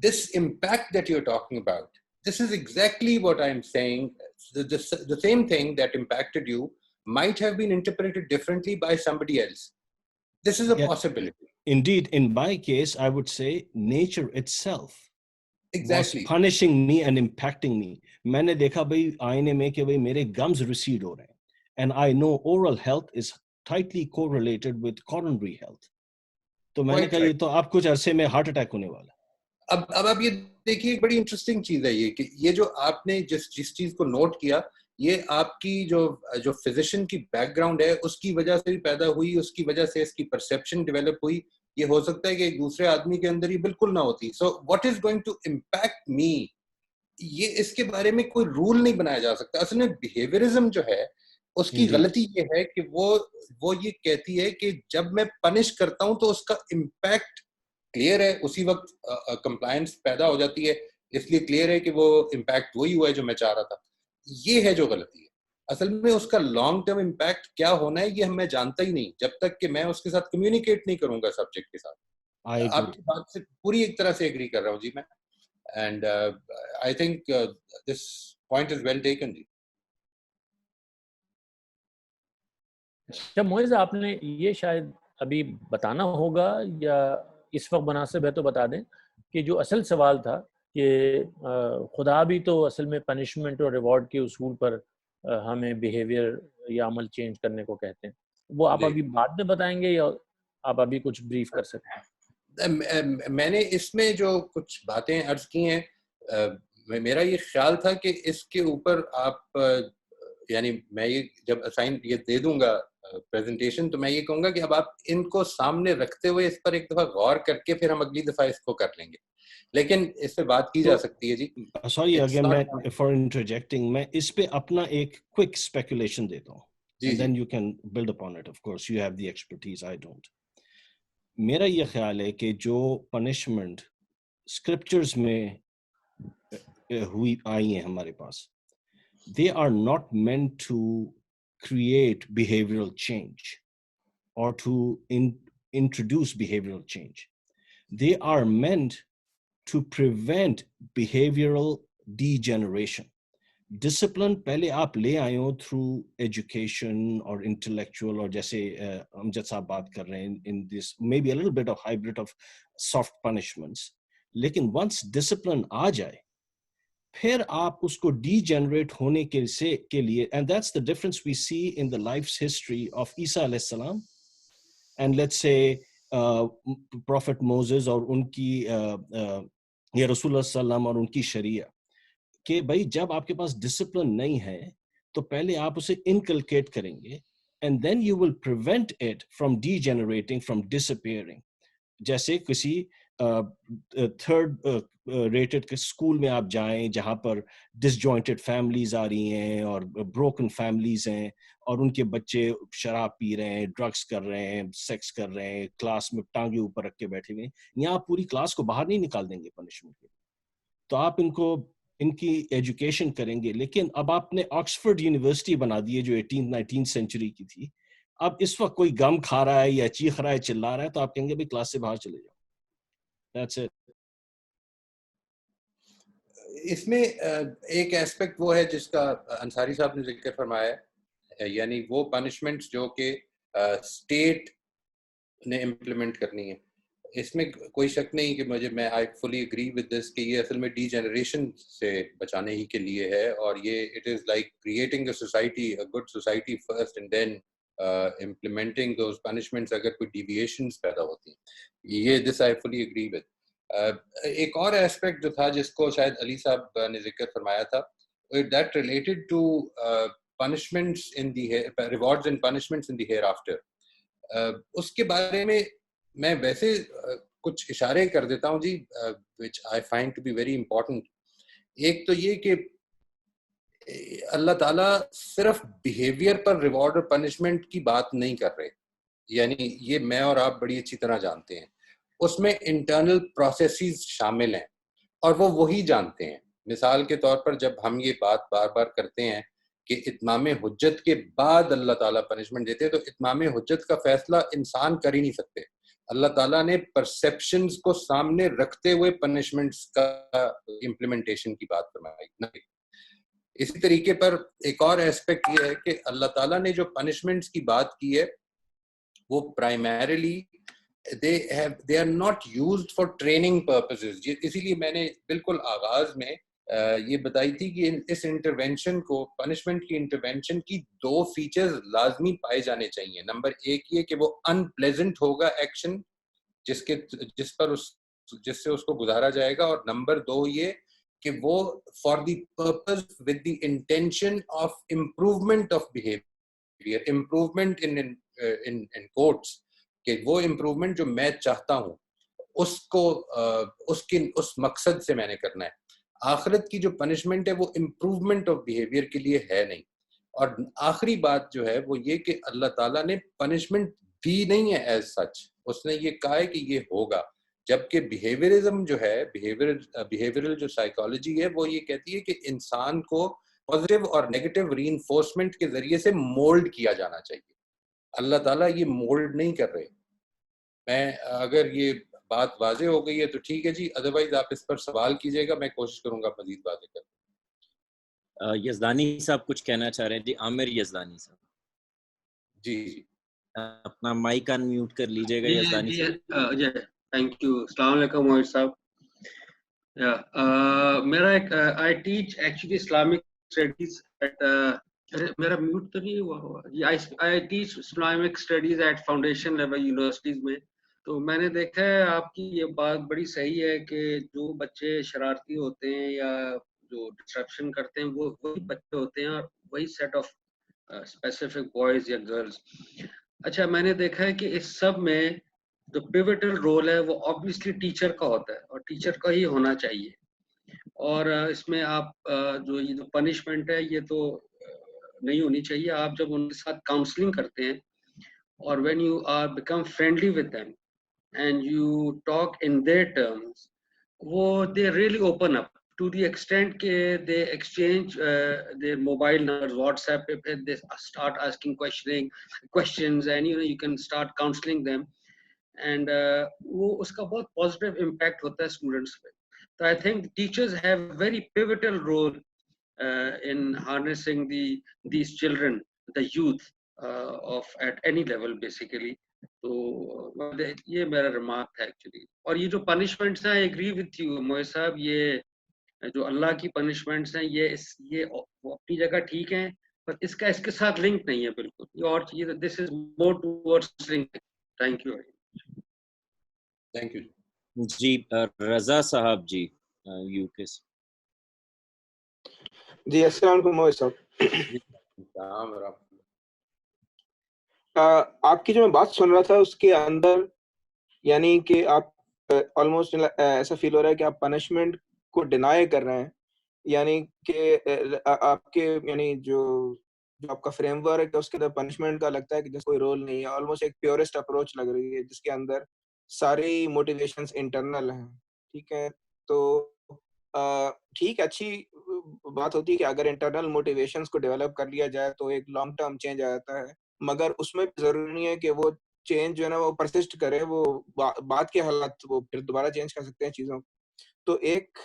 This impact that you are talking about, this is exactly what I am seeing. The same thing that impacted you might have been interpreted differently by somebody else. This is a possibility. Indeed, in my case, I would say nature itself exactly was punishing me and impacting me. میں نے دیکھا بھائی آئینے میں کہ بھائی میرے gums recede ہو رہے ہیں, and I know oral health is tightly correlated with coronary health. تو میں نے کہا یہ تو آپ کچھ عرصے میں ہارٹ اٹیک ہونے والا. اب آپ یہ دیکھیے ایک بڑی انٹرسٹنگ چیز ہے یہ کہ یہ جو آپ نے جس چیز کو نوٹ کیا یہ آپ کی جو فزیشین کی بیک گراؤنڈ ہے اس کی وجہ سے بھی پیدا ہوئی, اس کی وجہ سے اس کی پرسیپشن ڈیولپ ہوئی. یہ ہو سکتا ہے کہ ایک دوسرے آدمی کے اندر یہ بالکل نہ ہوتی. So what is going to impact me, یہ اس کے بارے میں کوئی رول نہیں بنایا جا سکتا. اصل میں بیہیویئرزم جو ہے اس کی غلطی یہ ہے کہ وہ یہ کہتی ہے کہ جب میں پنش کرتا ہوں تو اس کا امپیکٹ کلیئر ہے, اسی وقت کمپلائنس پیدا ہو جاتی ہے, اس لیے کلیئر ہے کہ وہ امپیکٹ وہی ہوا ہے جو میں چاہ رہا تھا. یہ ہے جو غلطی ہے. اصل میں اس کا لانگ ٹرم امپیکٹ کیا ہونا ہے یہ میں جانتا ہی نہیں جب تک کہ میں اس کے ساتھ کمیونیکیٹ نہیں کروں گا سبجیکٹ کے ساتھ. آپ کی بات سے پوری ایک طرح سے ایگری کر رہا ہوں جی میں, and I think this point is well taken جی. اچھا معز, آپ نے یہ شاید ابھی بتانا ہوگا یا اس وقت مناسب ہے تو بتا دیں کہ جو اصل سوال تھا کہ خدا بھی تو اصل میں پنشمنٹ اور ریوارڈ کے اصول پر ہمیں بیہیویئر یا عمل چینج کرنے کو کہتے ہیں, وہ آپ ابھی بعد میں بتائیں گے یا آپ ابھی کچھ بریف کر سکتے ہیں؟ میں نے اس میں جو کچھ باتیں عرض کی ہیں میرا یہ خیال تھا کہ اس کے اوپر آپ یعنی میں یہ جب اسائن یہ دے دوں گا پریزنٹیشن تو میں یہ کہوں گا کہ اب آپ ان کو سامنے رکھتے ہوئے اس پر ایک دفعہ غور کر کے پھر ہم اگلی دفعہ اس کو کر لیں گے, لیکن اس پہ بات کی جا سکتی ہے. جی سوری اگین میں فار انٹرجیکٹنگ, میں اس پہ اپنا ایک کوئک اسپیکولیشن دیتا ہوں and then you can build upon it. Of course you have the expertise, I don't. میرا یہ خیال ہے کہ جو پنشمنٹ اسکرپچرز میں ہوئی آئی ہیں ہمارے پاس, they are not meant to create behavioral change or to introduce behavioral change. They are meant to prevent behavioral degeneration. Discipline پہلے آپ لے آئے ہو تھرو ایجوکیشن اور انٹلیکچوئل, اور جیسے امجد صاحب بات کر رہے ہیں in this may be a little bit of hybrid of soft punishments, لیکن ونس ڈسپلن آ جائے پھر آپ اس کو ڈی جنریٹ ہونے کے لیے, and that's the difference we see in the life history of عیسیٰ علیہ السلام and let's say prophet Moses اور ان کی یا رسول اللہ صلی اللہ علیہ وسلم اور ان کی شریعہ, کہ بھائی جب آپ کے پاس ڈسپلن نہیں ہے تو پہلے آپ اسے انکلکیٹ کریں گے and then you will prevent it from degenerating, from disappearing. جیسے کسی تھرڈ ریٹڈ اسکول میں آپ جائیں جہاں پر ڈس جوائنٹڈ فیملیز آ رہی ہیں اور بروکن فیملیز ہیں اور ان کے بچے شراب پی رہے ہیں, ڈرگس کر رہے ہیں, سیکس کر رہے ہیں, کلاس میں ٹانگیں اوپر رکھ کے بیٹھے ہوئے ہیں, یہاں آپ پوری کلاس کو باہر نہیں نکال دیں گے پنشمنٹ کے. تو آپ ان کی ایجوکیشن کریں گے, لیکن اب آپ نے آکسفورڈ یونیورسٹی بنا دی ہے جو 18th-19th سینچری کی تھی. اب اس وقت کوئی غم کھا رہا ہے یا چیخ رہا ہے, چلا رہا ہے, تو آپ کہیں گے بھائی کلاس سے باہر چلے جاؤ. That's it. اس میں ایک ایسپیکٹ وہ ہے جس کا انصاری صاحب نے ذکر فرمایا ہے, یعنی وہ پنشمنٹس جو کہ اسٹیٹ نے امپلیمنٹ کرنی ہے. اس میں کوئی شک نہیں کہ میں آئی فلی اگری ود دس کہ یہ اصل میں ڈی جنریشن سے بچانے ہی کے لیے ہے, اور یہ it is like creating a society, a good society first and then implementing those punishments اگر کوئی deviations پیدا ہوتی ہیں. یہ this I fully agree with. ایک اور ایسپیکٹ جو تھا جس کو شاید علی صاحب نے ذکر فرمایا تھا, that related to punishments in the rewards and punishments in the hereafter. اس کے بارے میں میں ویسے کچھ اشارے کر دیتا ہوں جی, which I find to be very important. ایک تو یہ کہ اللہ تعالیٰ صرف بیہیویئر پر ریوارڈ اور پنشمنٹ کی بات نہیں کر رہے, یعنی یہ میں اور آپ بڑی اچھی طرح جانتے ہیں. اس میں انٹرنل پروسیسز شامل ہیں اور وہ وہی جانتے ہیں. مثال کے طور پر جب ہم یہ بات بار بار کرتے ہیں کہ اتمام حجت کے بعد اللہ تعالیٰ پنشمنٹ دیتے ہیں, تو اتمام حجت کا فیصلہ انسان کر ہی نہیں سکتے. اللہ تعالیٰ نے پرسیپشنز کو سامنے رکھتے ہوئے پنشمنٹس کا امپلیمنٹیشن کی بات فرمائی. اسی طریقے پر ایک اور ایسپیکٹ یہ ہے کہ اللہ تعالیٰ نے جو پنشمنٹس کی بات کی ہے وہ primarily they are not used for training purposes. اسی لیے میں نے بالکل آغاز میں یہ بتائی تھی کہ اس انٹرونشن کو, پنشمنٹ کی انٹرونشن کی دو فیچرز لازمی پائے جانے چاہیے. نمبر ایک یہ کہ وہ ان پلیزنٹ ہوگا ایکشن جس سے اس کو گزارا جائے گا, اور نمبر دو یہ کہ وہ for the purpose with the intention of improvement of behaviour, improvement in quotes, کہ وہ امپروومنٹ جو میں چاہتا ہوں اس کو اس مقصد سے میں نے کرنا ہے. آخرت کی جو پنشمنٹ ہے وہ امپروومنٹ آف بہیویئر کے لیے ہے نہیں. اور آخری بات جو ہے وہ یہ کہ اللہ تعالیٰ نے پنشمنٹ دی نہیں ہے ایز سچ, اس نے یہ کہا ہے کہ یہ ہوگا. جبکہ بیہیویئرزم جو ہے, بیہیویئرل جو سائیکالوجی ہے, وہ یہ کہتی ہے کہ انسان کو پازیٹیو اور نیگیٹو ری انفورسمنٹ کے ذریعے سے مولڈ کیا جانا چاہیے. اللہ تعالیٰ یہ مولڈ نہیں کر رہے. میں اگر یہ بات واضح ہو گئی ہے تو ٹھیک ہے جی, ادروائز آپ اس پر سوال کیجیے گا, میں کوشش کروں گا مزید باتیں کریں. یزدانی صاحب کچھ کہنا چاہ رہے ہیں. جی عامر یزدانی صاحب. جی جی اپنا مائک ان میوٹ کر لیجیے گا یزدانی صاحب. جی تھینک یو. السلام علیکم موہد صاحب. میرا ایک I teach actually Islamic studies at, میرا میوٹ تو نہیں ہوا جی, I teach Islamic studies at foundation level universities میں. تو میں نے دیکھا ہے آپ کی یہ بات بڑی صحیح ہے کہ جو بچے شرارتی ہوتے ہیں یا جو ڈسٹرپشن کرتے ہیں وہ وہی بچے ہوتے ہیں اور وہی سیٹ آف اسپیسیفک بوائز یا گرلز. اچھا میں نے دیکھا ہے کہ اس سب میں جو پیوٹل رول ہے وہ آبویسلی ٹیچر کا ہوتا ہے اور ٹیچر کا ہی ہونا چاہیے. اور اس میں آپ جو یہ جو پنشمنٹ ہے یہ تو نہیں ہونی چاہیے. آپ جب ان کے ساتھ کاؤنسلنگ کرتے ہیں اور when you are become friendly with them and you talk in their terms, وہ they really open up to the extent کہ they exchange their mobile numbers, WhatsApp پہ they start asking questions and you can start counseling them and وہ اس کا بہت positive impact ہوتا ہے students پہ. So I think teachers have very pivotal role in harnessing these children, the youth of at any level basically. تو یہ میرا remark تھا ایکچولی. اور یہ جو پنشمنٹس ہیں I agree with you movies صاحب, یہ جو اللہ کی پنشمنٹس ہیں یہ اپنی جگہ ٹھیک ہیں پر اس کا اس کے ساتھ لنک نہیں ہے بالکل. یہ اور چیز this is more towards link. Thank you. Thank you جی. رضا صاحب جی یو کے سے. جی السلام علیکم مویز صاحب. آپ کی جو میں بات سن رہا تھا اس کے اندر یعنی کہ آپ آلموسٹ ایسا فیل ہو رہا ہے کہ آپ پنشمنٹ کو ڈینائی کر رہے ہیں, یعنی کہ آپ کے یعنی جو آپ کا فریم ورک ہے اس کے اندر پنشمنٹ کا لگتا ہے کہ جیسے کوئی رول نہیں ہے. آلموسٹ ایک پیورسٹ اپروچ لگ رہی ہے جس کے اندر ساری موٹیویشنز انٹرنل ہیں. ٹھیک ہے, تو ٹھیک اچھی بات ہوتی ہے کہ اگر انٹرنل موٹیویشنز کو ڈیولپ کر لیا جائے تو ایک لانگ ٹرم چینج آ جاتا ہے, مگر اس میں ضروری نہیں ہے کہ وہ چینج جو ہے نا وہ پرسسٹ کرے. وہ بعد کے حالات وہ پھر دوبارہ چینج کر سکتے ہیں چیزوں. تو ایک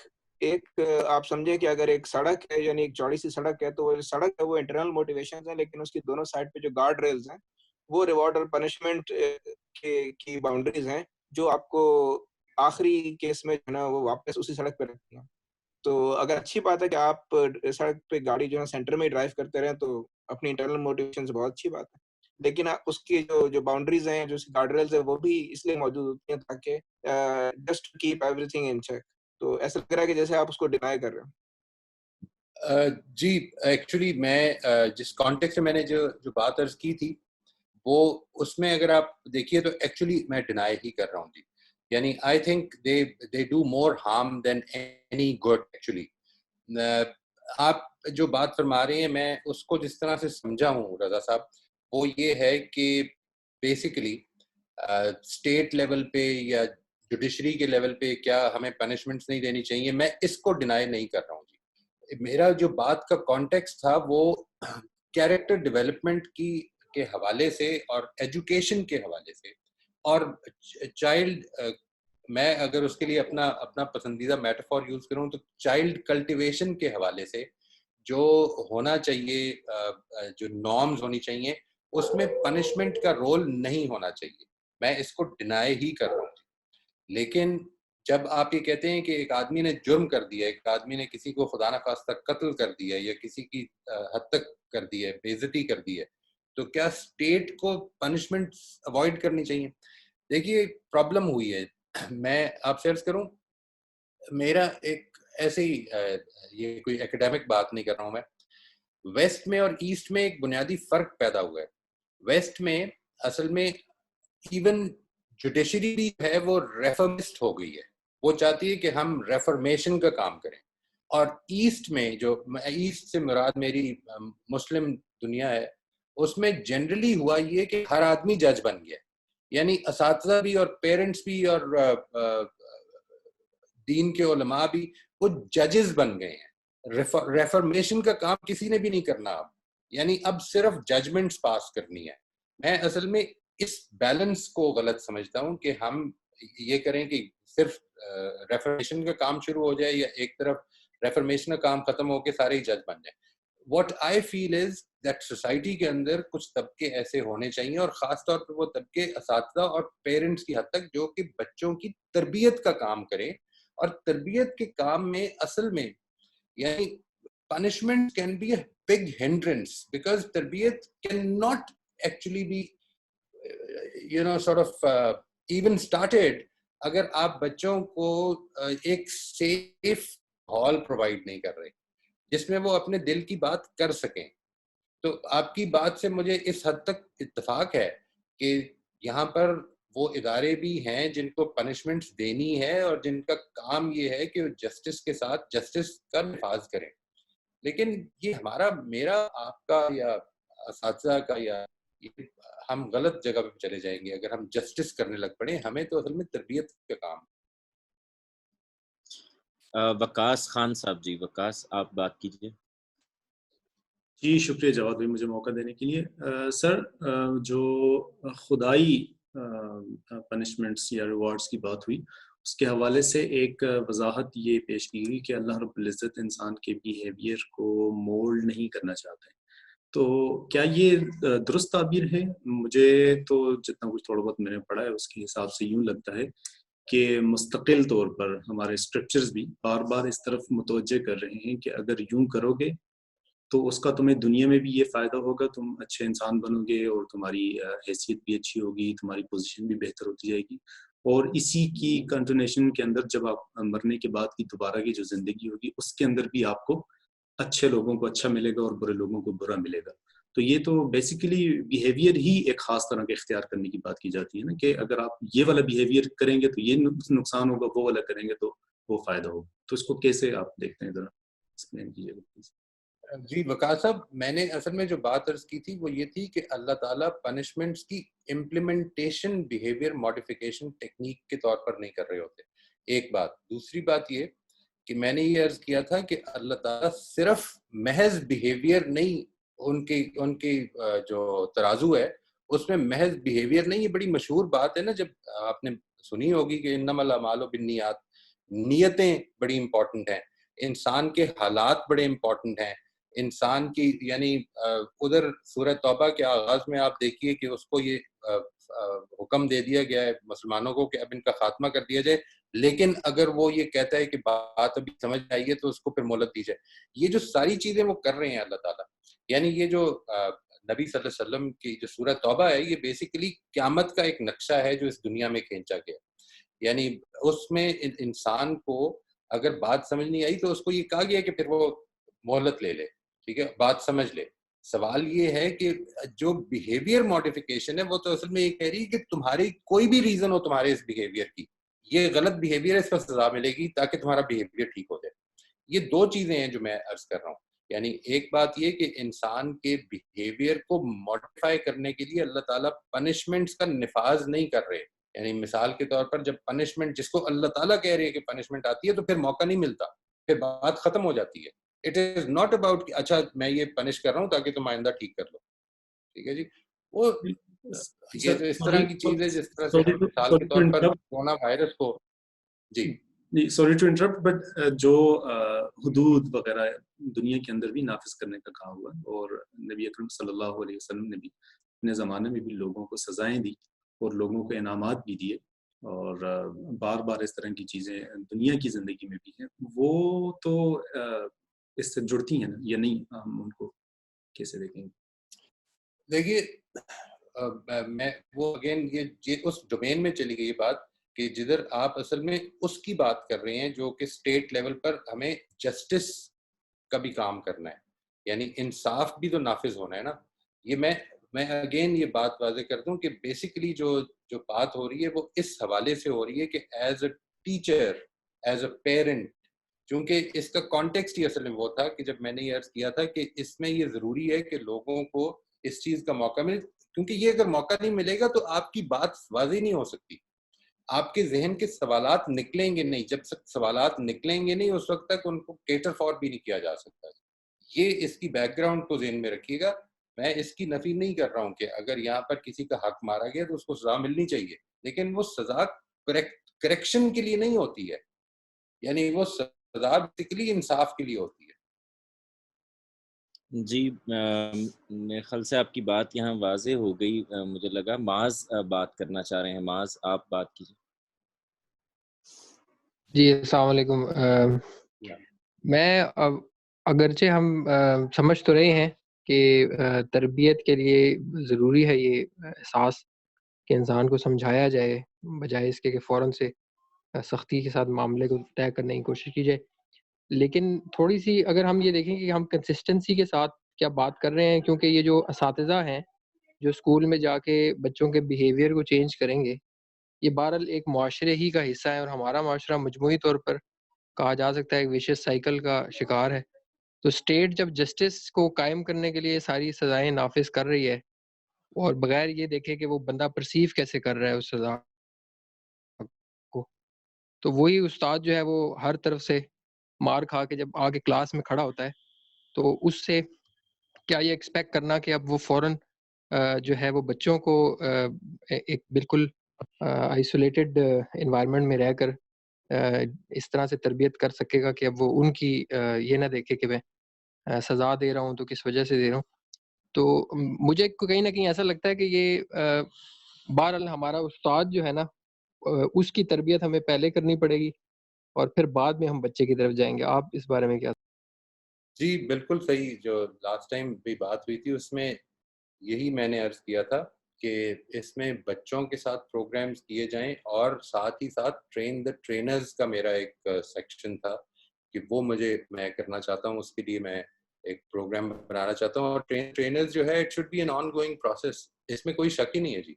آپ سمجھیں کہ اگر ایک سڑک ہے یعنی ایک چوڑی سی سڑک ہے تو وہ سڑک ہے وہ انٹرنل موٹیویشن ہے, لیکن اس کی دونوں سائڈ پہ جو گارڈ ریلز ہیں وہ ریوارڈ اور پنشمنٹ کی باؤنڈریز ہیں جو آپ کو آخری کیس میں جو ہے نا وہ واپس اسی سڑک پہ رکھتی ہیں. تو اگر اچھی بات ہے کہ آپ سڑک پہ گاڑی جو ہے سینٹر میں ڈرائیو کرتے رہیں تو اپنی انٹرنل موٹیویشن سے بہت اچھی بات ہے, لیکن اس کی جو باؤنڈریز ہیں جو گارڈ ریلز ہیں وہ بھی اس لیے موجود ہوتی ہیں تاکہ just keep every thing in check. تو ایسا لگ رہا ہے کہ جیسے آپ اس کو ڈینائی کر رہے ہیں. جی ایکچولی میں جس کانٹیکسٹ میں نے جو بات عرض کی تھی وہ اس میں اگر آپ دیکھیے تو ایکچولی میں ڈینائی ہی کر رہا ہوں جی. یعنی I think they do more harm than any good actually. آپ جو بات فرما رہے ہیں میں اس کو جس طرح سے سمجھا ہوں رضا صاحب وہ یہ ہے کہ بیسیکلی اسٹیٹ لیول پہ یا جوڈیشری کے لیول پہ کیا ہمیں پنشمنٹس نہیں دینی چاہیے, میں اس کو ڈینائی نہیں کر رہا ہوں جی. میرا جو بات کا کانٹیکسٹ تھا وہ کیریکٹر ڈیولپمنٹ کے حوالے سے اور ایجوکیشن کے حوالے سے اور چائلڈ, میں اگر اس کے لیے اپنا پسندیدہ میٹافور یوز کروں تو چائلڈ کلٹیویشن کے حوالے سے جو ہونا چاہیے, جو نارمز ہونی چاہیے اس میں پنشمنٹ کا رول نہیں ہونا چاہیے. میں اس کو ڈینائی ہی کر رہا ہوں. لیکن جب آپ یہ کہتے ہیں کہ ایک آدمی نے جرم کر دیا, ایک آدمی نے کسی کو خدا نخواستہ قتل کر دیا یا کسی کی حد تک کر دی ہے, بے عزتی کر دی ہے, تو کیا اسٹیٹ کو پنشمنٹ اوائڈ کرنی چاہیے؟ دیکھیے پرابلم ہوئی ہے, میں آپ سے عرض کروں, میرا ایک ایسے ہی یہ کوئی ایکیڈیمک بات نہیں کر رہا ہوں میں, ویسٹ میں اور ایسٹ میں ایک بنیادی فرق پیدا ہوا ہے. ویسٹ میں اصل میں ایون جوڈیشری بھی ہے وہ ریفرمسٹ ہو گئی ہے, وہ چاہتی ہے کہ ہم ریفرمیشن کا کام کریں. اور ایسٹ میں, جو ایسٹ سے مراد میری مسلم دنیا ہے, اس میں جنرلی ہوا یہ کہ ہر آدمی جج بن گیا, یعنی اساتذہ بھی اور پیرنٹس بھی اور دین کے علماء بھی وہ ججز بن گئے ہیں. ریفرمیشن کا کام کسی نے بھی نہیں کرنا اب, یعنی اب صرف ججمنٹس پاس کرنی ہے. میں اصل میں اس بیلنس کو غلط سمجھتا ہوں کہ ہم یہ کریں کہ صرف ریفرمیشن کا کام شروع ہو جائے یا ایک طرف ریفرمیشن کا کام ختم ہو کے سارے ہی جج بن جائیں. What I feel is that society کے اندر کچھ طبقے ایسے ہونے چاہیے, اور خاص طور پر وہ طبقے اساتذہ اور پیرنٹس کی حد تک جو کہ بچوں کی تربیت کا کام کریں, اور تربیت کے کام میں اصل میں یعنی punishment can be a big hindrance because tarbiyat cannot actually be sort of even started اگر آپ بچوں کو ایک سیف ماحول پرووائڈ نہیں کر رہے جس میں وہ اپنے دل کی بات کر سکیں. تو آپ کی بات سے مجھے اس حد تک اتفاق ہے کہ یہاں پر وہ ادارے بھی ہیں جن کو پنشمنٹس دینی ہے اور جن کا کام یہ ہے کہ وہ جسٹس کے ساتھ جسٹس کا نفاذ کریں. لیکن یہ میرا آپ کا یا اساتذہ کا یا ہم غلط جگہ پہ چلے جائیں گے اگر ہم جسٹس کرنے لگ پڑیں. ہمیں تو اصل میں تربیت کا کام. وقاص خان صاحب جی، وقاص آپ بات کیجیے. جی شکریہ جواد بھائی مجھے موقع دینے کے لیے. سر جو خدائی پنشمنٹس یا ریوارڈز کی بات ہوئی اس کے حوالے سے ایک وضاحت یہ پیش کی گئی کہ اللہ رب العزت انسان کے بیہیویئر کو مولڈ نہیں کرنا چاہتے ہیں. تو کیا یہ درست تعبیر ہے؟ مجھے تو جتنا کچھ تھوڑا بہت میں نے پڑھا ہے اس کے حساب سے یوں لگتا ہے کہ مستقل طور پر ہمارے اسکرپچرز بھی بار بار اس طرف متوجہ کر رہے ہیں کہ اگر یوں کرو گے تو اس کا تمہیں دنیا میں بھی یہ فائدہ ہوگا، تم اچھے انسان بنو گے اور تمہاری حیثیت بھی اچھی ہوگی، تمہاری پوزیشن بھی بہتر ہوتی جائے گی. اور اسی کی کنٹینیوشن کے اندر جب آپ مرنے کے بعد کی دوبارہ کی جو زندگی ہوگی اس کے اندر بھی آپ کو اچھے لوگوں کو اچھا ملے گا اور برے لوگوں کو برا ملے گا. تو یہ تو بیسیکلی بیہیویئر ہی ایک خاص طرح کے اختیار کرنے کی بات کی جاتی ہے نا، کہ اگر آپ یہ والا بیہیویئر کریں گے تو یہ نقصان ہوگا، وہ والا کریں گے تو وہ فائدہ ہوگا. تو اس کو کیسے آپ دیکھتے ہیں، ذرا ایکسپلین کیجیے گا. جی وقاص صاحب، میں نے اصل میں جو بات عرض کی تھی وہ یہ تھی کہ اللہ تعالیٰ پنشمنٹس کی امپلیمنٹیشن بیہیویئر ماڈیفیکیشن ٹیکنیک کے طور پر نہیں کر رہے ہوتے. ایک بات. دوسری بات یہ کہ میں نے یہ عرض کیا تھا کہ اللہ تعالیٰ صرف محض بیہیویئر نہیں، ان کی جو ترازو ہے اس میں محض بیہیویئر نہیں. یہ بڑی مشہور بات ہے نا، جب آپ نے سنی ہوگی کہ انما الاعمال بالنیات، نیتیں بڑی امپورٹنٹ ہیں، انسان کے حالات بڑے امپورٹنٹ ہیں. انسان کی یعنی ادھر سورہ توبہ کے آغاز میں آپ دیکھیے کہ اس کو یہ حکم دے دیا گیا ہے مسلمانوں کو کہ اب ان کا خاتمہ کر دیا جائے، لیکن اگر وہ یہ کہتا ہے کہ بات ابھی سمجھ آئی ہے تو اس کو پھر مہلت دی جائے. یہ جو ساری چیزیں وہ کر رہے ہیں اللہ تعالیٰ، یعنی یہ جو نبی صلی اللہ علیہ وسلم کی جو سورہ توبہ ہے یہ بیسیکلی قیامت کا ایک نقشہ ہے جو اس دنیا میں کھینچا گیا. یعنی اس میں انسان کو اگر بات سمجھ نہیں آئی تو اس کو یہ کہا گیا کہ پھر وہ مہلت لے لے، ٹھیک ہے، بات سمجھ لے. سوال یہ ہے کہ جو بیہیویئر ماڈیفیکیشن ہے وہ تو اصل میں یہ کہہ رہی ہے کہ تمہاری کوئی بھی ریزن ہو تمہارے اس بیہیویئر کی، یہ غلط بیہیویئر ہے، اس پر سزا ملے گی تاکہ تمہارا بیہیویئر ٹھیک ہو جائے. یہ دو چیزیں ہیں جو میں عرض کر رہا ہوں. یعنی ایک بات یہ کہ انسان کے بیہیویئر کو ماڈیفائی کرنے کے لیے اللہ تعالیٰ پنشمنٹس کا نفاذ نہیں کر رہے. یعنی مثال کے طور پر جب پنشمنٹ جس کو اللہ تعالیٰ کہہ رہے ہیں کہ پنشمنٹ آتی ہے تو پھر موقع نہیں ملتا، پھر بات ختم ہو جاتی ہے. اٹ از ناٹ اباؤٹ کہ اچھا میں یہ پنش کر رہا ہوں تاکہ تم آئندہ ٹھیک کر لو. ٹھیک ہے جی. وہ یہ جو اس طرح کی چیز ہے جس طرح سے مثال کے طور پر کورونا وائرس کو جی سوری ٹو انٹرپٹ، بٹ جو حدود وغیرہ دنیا کے اندر بھی نافذ کرنے کا کہا ہوا ہے، اور نبی اکرم صلی اللہ علیہ وسلم نے بھی اپنے زمانے میں بھی لوگوں کو سزائیں دی اور لوگوں کو انعامات بھی دیے، اور بار بار اس طرح کی چیزیں دنیا کی زندگی میں بھی ہیں. وہ تو اس سے جڑتی ہیں نا یا نہیں؟ ہم ان کو کیسے دیکھیں گے؟ دیکھیے میں وہ اگین یہ اس ڈومین میں چلی گئی بات کہ جدھر آپ اصل میں اس کی بات کر رہے ہیں جو کہ اسٹیٹ لیول پر ہمیں جسٹس کا بھی کام کرنا ہے، یعنی انصاف بھی تو نافذ ہونا ہے نا. یہ میں اگین یہ بات واضح کرتا ہوں کہ بیسیکلی جو بات ہو رہی ہے وہ اس حوالے سے ہو رہی ہے کہ as a teacher, as a parent, چونکہ اس کا کانٹیکسٹ ہی اصل میں وہ تھا کہ جب میں نے یہ عرض کیا تھا کہ اس میں یہ ضروری ہے کہ لوگوں کو اس چیز کا موقع ملے، کیونکہ یہ اگر موقع نہیں ملے گا تو آپ کی بات واضح نہیں ہو سکتی، آپ کے ذہن کے سوالات نکلیں گے نہیں. جب تک سوالات نکلیں گے نہیں اس وقت تک ان کو کیٹر فار بھی نہیں کیا جا سکتا. یہ اس کی بیک گراؤنڈ کو ذہن میں رکھیے گا. میں اس کی نفی نہیں کر رہا ہوں کہ اگر یہاں پر کسی کا حق مارا گیا تو اس کو سزا ملنی چاہیے، لیکن وہ سزا کریکشن کے لیے نہیں ہوتی ہے، یعنی وہ سزا بیسیکلی انصاف کے لیے ہوتی ہے. جی میرے خیال سے آپ کی بات یہاں واضح ہو گئی. مجھے لگا معاذ بات کرنا چاہ رہے ہیں. معاذ آپ بات کیجیے. جی السلام علیکم. میں اگرچہ ہم سمجھ تو رہے ہیں کہ تربیت کے لیے ضروری ہے یہ احساس کہ انسان کو سمجھایا جائے بجائے اس کے کہ فوراً سے سختی کے ساتھ معاملے کو طے کرنے کی کوشش کی جائے، لیکن تھوڑی سی اگر ہم یہ دیکھیں کہ ہم کنسسٹنسی کے ساتھ کیا بات کر رہے ہیں، کیونکہ یہ جو اساتذہ ہیں جو اسکول میں جا کے بچوں کے بیہیویئر کو چینج کریں گے، یہ بہرحال ایک معاشرے ہی کا حصہ ہے، اور ہمارا معاشرہ مجموعی طور پر کہا جا سکتا ہے ایک ویشیس سائیکل کا شکار ہے. تو اسٹیٹ جب جسٹس کو قائم کرنے کے لیے ساری سزائیں نافذ کر رہی ہے اور بغیر یہ دیکھے کہ وہ بندہ پرسیو کیسے کر رہا ہے اس سزا کو، تو وہی استاد جو ہے وہ ہر طرف سے مار کھا کے جب آگے کلاس میں کھڑا ہوتا ہے تو اس سے کیا یہ ایکسپیکٹ کرنا کہ اب وہ فوراً جو ہے وہ بچوں کو ایک بالکل آئسولیٹڈ انوائرمنٹ میں رہ کر اس طرح سے تربیت کر سکے گا کہ اب وہ ان کی یہ نہ دیکھے کہ میں سزا دے رہا ہوں تو کس وجہ سے دے رہا ہوں. تو مجھے کہیں نہ کہیں ایسا لگتا ہے کہ یہ بہرحال ہمارا استاد جو ہے نا اس کی تربیت ہمیں پہلے کرنی پڑے گی اور پھر بعد میں ہم بچے کی طرف جائیں گے. آپ اس بارے میں کیا؟ جی بالکل صحیح. جو لاسٹ ٹائم بھی بات ہوئی تھی اس میں یہی میں نے عرض کیا تھا کہ اس میں بچوں کے ساتھ پروگرامز کیے جائیں اور ساتھ ہی ساتھ ٹرین دا ٹرینرز کا میرا ایک سیکشن تھا کہ وہ میں کرنا چاہتا ہوں. اس کے لیے میں ایک پروگرام بنانا چاہتا ہوں اور ٹرینرز جو ہے it should be an ongoing process. اس میں کوئی شک ہی نہیں ہے جی.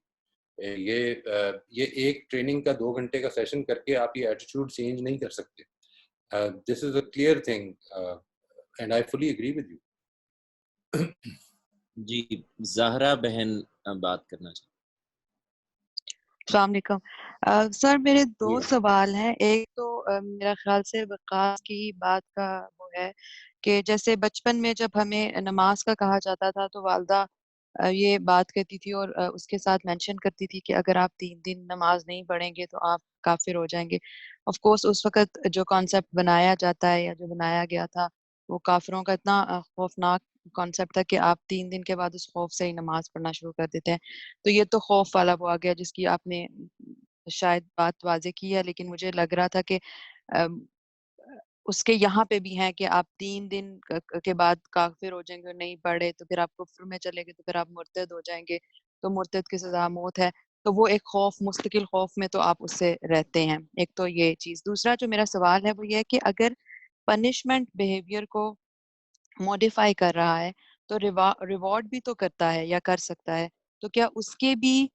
یہ ایک ٹریننگ کا 2 گھنٹے کا سیشن کر کے آپ یہ ایٹیٹیوڈ چینج نہیں کر سکتے. This is a clear thing and I fully agree with you. جی زہرا بہن بات کرنا چاہتے. السلام علیکم سر. میرے 2 سوال ہیں. ایک تو میرا خیال سے وقاص کی بات کا وہ ہے کہ جیسے بچپن میں جب ہمیں نماز کا کہا جاتا تھا تو والدہ یہ بات کہتی تھی اور اس کے ساتھ مینشن کرتی تھی کہ اگر آپ 3 دن نماز نہیں پڑھیں گے تو آپ کافر ہو جائیں گے. آف کورس اس وقت جو کانسیپٹ بنایا جاتا ہے یا جو بنایا گیا تھا وہ کافروں کا اتنا خوفناک کانسیپٹ تھا کہ آپ 3 دن کے بعد اس خوف سے ہی نماز پڑھنا شروع کر دیتے ہیں. تو یہ تو خوف والا وہ آ گیا جس کی آپ نے شاید بات واضح کی ہے، لیکن مجھے لگ رہا تھا کہ اس کے یہاں پہ بھی ہیں کہ آپ 3 دن کے بعد کافر ہو جائیں گے اور نہیں پڑھے تو پھر آپ کفر میں چلے گے تو پھر آپ مرتد ہو جائیں گے تو مرتد کی سزا موت ہے. تو وہ ایک خوف مستقل خوف میں تو آپ اس سے رہتے ہیں. ایک تو یہ چیز. دوسرا جو میرا سوال ہے وہ یہ ہے کہ اگر پنشمنٹ بیہیویئر کو موڈیفائی کر رہا ہے تو ریوارڈ بھی تو کرتا ہے یا کر سکتا ہے، تو کیا اس کے بھی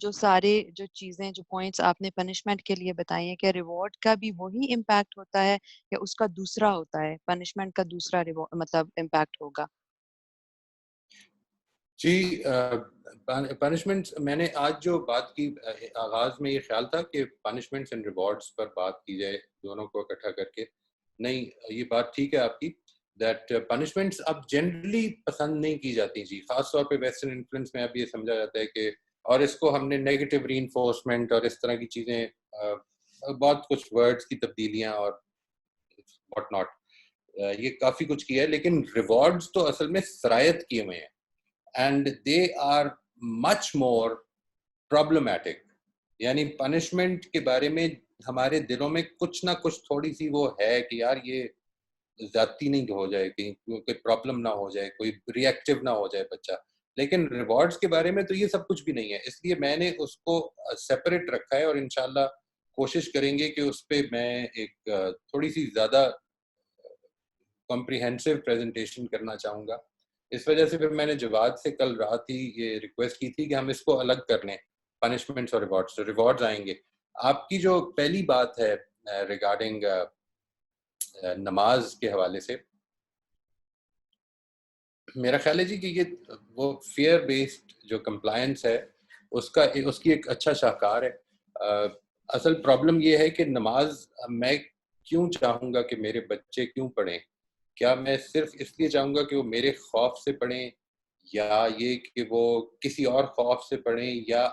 جو سارے جو چیزیں جو پوائنٹس آپ نے پنشمنٹ کے لیے بتائی ہیں کیا ریوارڈ کا بھی وہی امپیکٹ ہوتا ہے یا اس کا دوسرا ہوتا ہے، پنشمنٹ کا دوسرا مطلب امپیکٹ ہوگا؟ جی پنشمنٹ میں نے آج جو بات کی آغاز میں یہ خیال تھا کہ پنشمنٹس اینڈ ریوارڈس پر بات کی جائے دونوں کو اکٹھا کر کے. نہیں یہ بات ٹھیک ہے آپ کی دیٹ پنشمنٹس اب جنرلی پسند نہیں کی جاتی جی، خاص طور پہ ویسٹرن انفلوئنس میں اب یہ سمجھا جاتا ہے کہ اور اس کو ہم نے نیگیٹو ری انفورسمنٹ اور اس طرح کی چیزیں بہت کچھ ورڈز کی تبدیلیاں اور واٹ ناٹ یہ کافی کچھ کیا ہے. لیکن ریوارڈز تو اصل میں سرایت کیے ہوئے ہیں and they are much more problematic. یعنی پنشمنٹ کے بارے میں ہمارے دلوں میں کچھ نہ کچھ تھوڑی سی وہ ہے کہ یار یہ زیادتی نہیں ہو جائے، کہیں کوئی پرابلم نہ ہو جائے، کوئی ری ایکٹیو نہ ہو جائے بچہ. لیکن ریوارڈز کے بارے میں تو یہ سب کچھ بھی نہیں ہے. اس لیے میں نے اس کو سیپریٹ رکھا ہے اور انشاءاللہ کوشش کریں گے کہ اس پہ میں ایک تھوڑی سی زیادہ کمپریہنسو پریزنٹیشن کرنا چاہوں گا. اس وجہ سے پھر میں نے جواد سے کل رات ہی یہ ریکویسٹ کی تھی کہ ہم اس کو الگ کر لیں، پنشمنٹس اور ریوارڈس. تو ریوارڈز آئیں گے. آپ کی جو پہلی بات ہے ریگارڈنگ نماز کے حوالے سے، میرا خیال ہے جی کہ یہ وہ فیئر بیسڈ جو کمپلائنس ہے اس کی ایک اچھا شاہکار ہے. اصل پرابلم یہ ہے کہ نماز میں کیوں چاہوں گا کہ میرے بچے کیوں پڑھیں؟ کیا میں صرف اس لیے چاہوں گا کہ وہ میرے خوف سے پڑھیں یا یہ کہ وہ کسی اور خوف سے پڑھیں، یا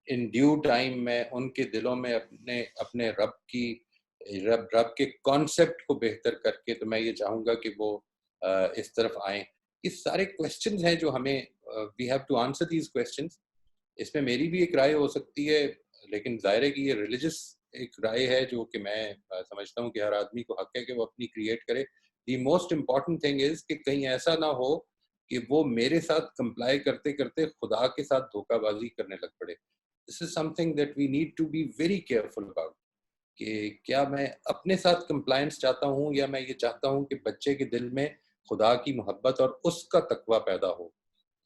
ان ڈیو ٹائم میں ان کے دلوں میں اپنے رب کے کانسیپٹ کو بہتر کر کے تو میں یہ چاہوں گا کہ وہ اس طرف آئیں. یہ سارے کویسچنز ہیں جو ہمیں we have to answer these questions. اس میں میری بھی ایک رائے ہو سکتی ہے، لیکن ظاہر ہے کہ یہ ریلیجس ایک رائے ہے جو کہ میں سمجھتا ہوں کہ ہر آدمی کو حق ہے کہ وہ اپنی کریٹ کرے. The most important thing is کہ کہیں ایسا نہ ہو کہ وہ میرے ساتھ کمپلائی کرتے کرتے خدا کے ساتھ دھوکہ بازی کرنے لگ پڑے. This is something that we need to be very careful about. کہ کیا میں اپنے ساتھ کمپلائنس چاہتا ہوں یا میں یہ چاہتا ہوں کہ بچے کے دل میں خدا کی محبت اور اس کا تقوی پیدا ہو.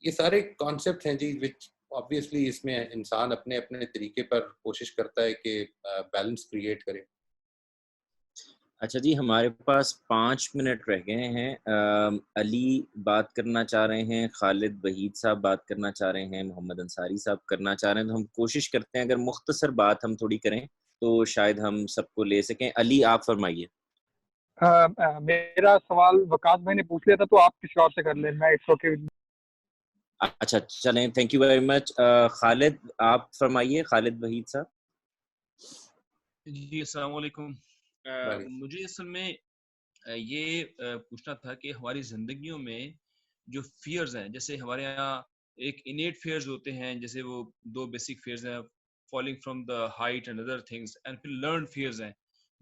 یہ سارے کانسیپٹ ہیں جی وچ obviously اس میں انسان اپنے اپنے طریقے پر کوشش کرتا ہے کہ بیلنس کریٹ کرے. اچھا جی، ہمارے پاس 5 منٹ رہ گئے ہیں. علی بات کرنا چاہ رہے ہیں، خالد وحید صاحب بات کرنا چاہ رہے ہیں، محمد انصاری صاحب کرنا چاہ رہے ہیں. تو ہم کوشش کرتے ہیں اگر مختصر بات ہم تھوڑی کریں تو شاید ہم سب کو لے سکیں. علی آپ فرمائیے. میرا سوال وقاص بھائی نے پوچھ لیا تھا تو آپ کسی اور سے کر لیں. میں اچھا چلیں، تھینک یو ویری مچ. خالد آپ فرمائیے، خالد وحید صاحب. جی السلام علیکم. مجھے اصل میں یہ پوچھنا تھا کہ ہماری زندگیوں میں جو فیئرز ہیں، جیسے ہمارے یہاں ایک انیٹ فیئرز ہوتے ہیں، جیسے وہ 2 بیسک فیئرز ہیں، falling from the height and other things, and پھر لرنڈ فیئرز ہیں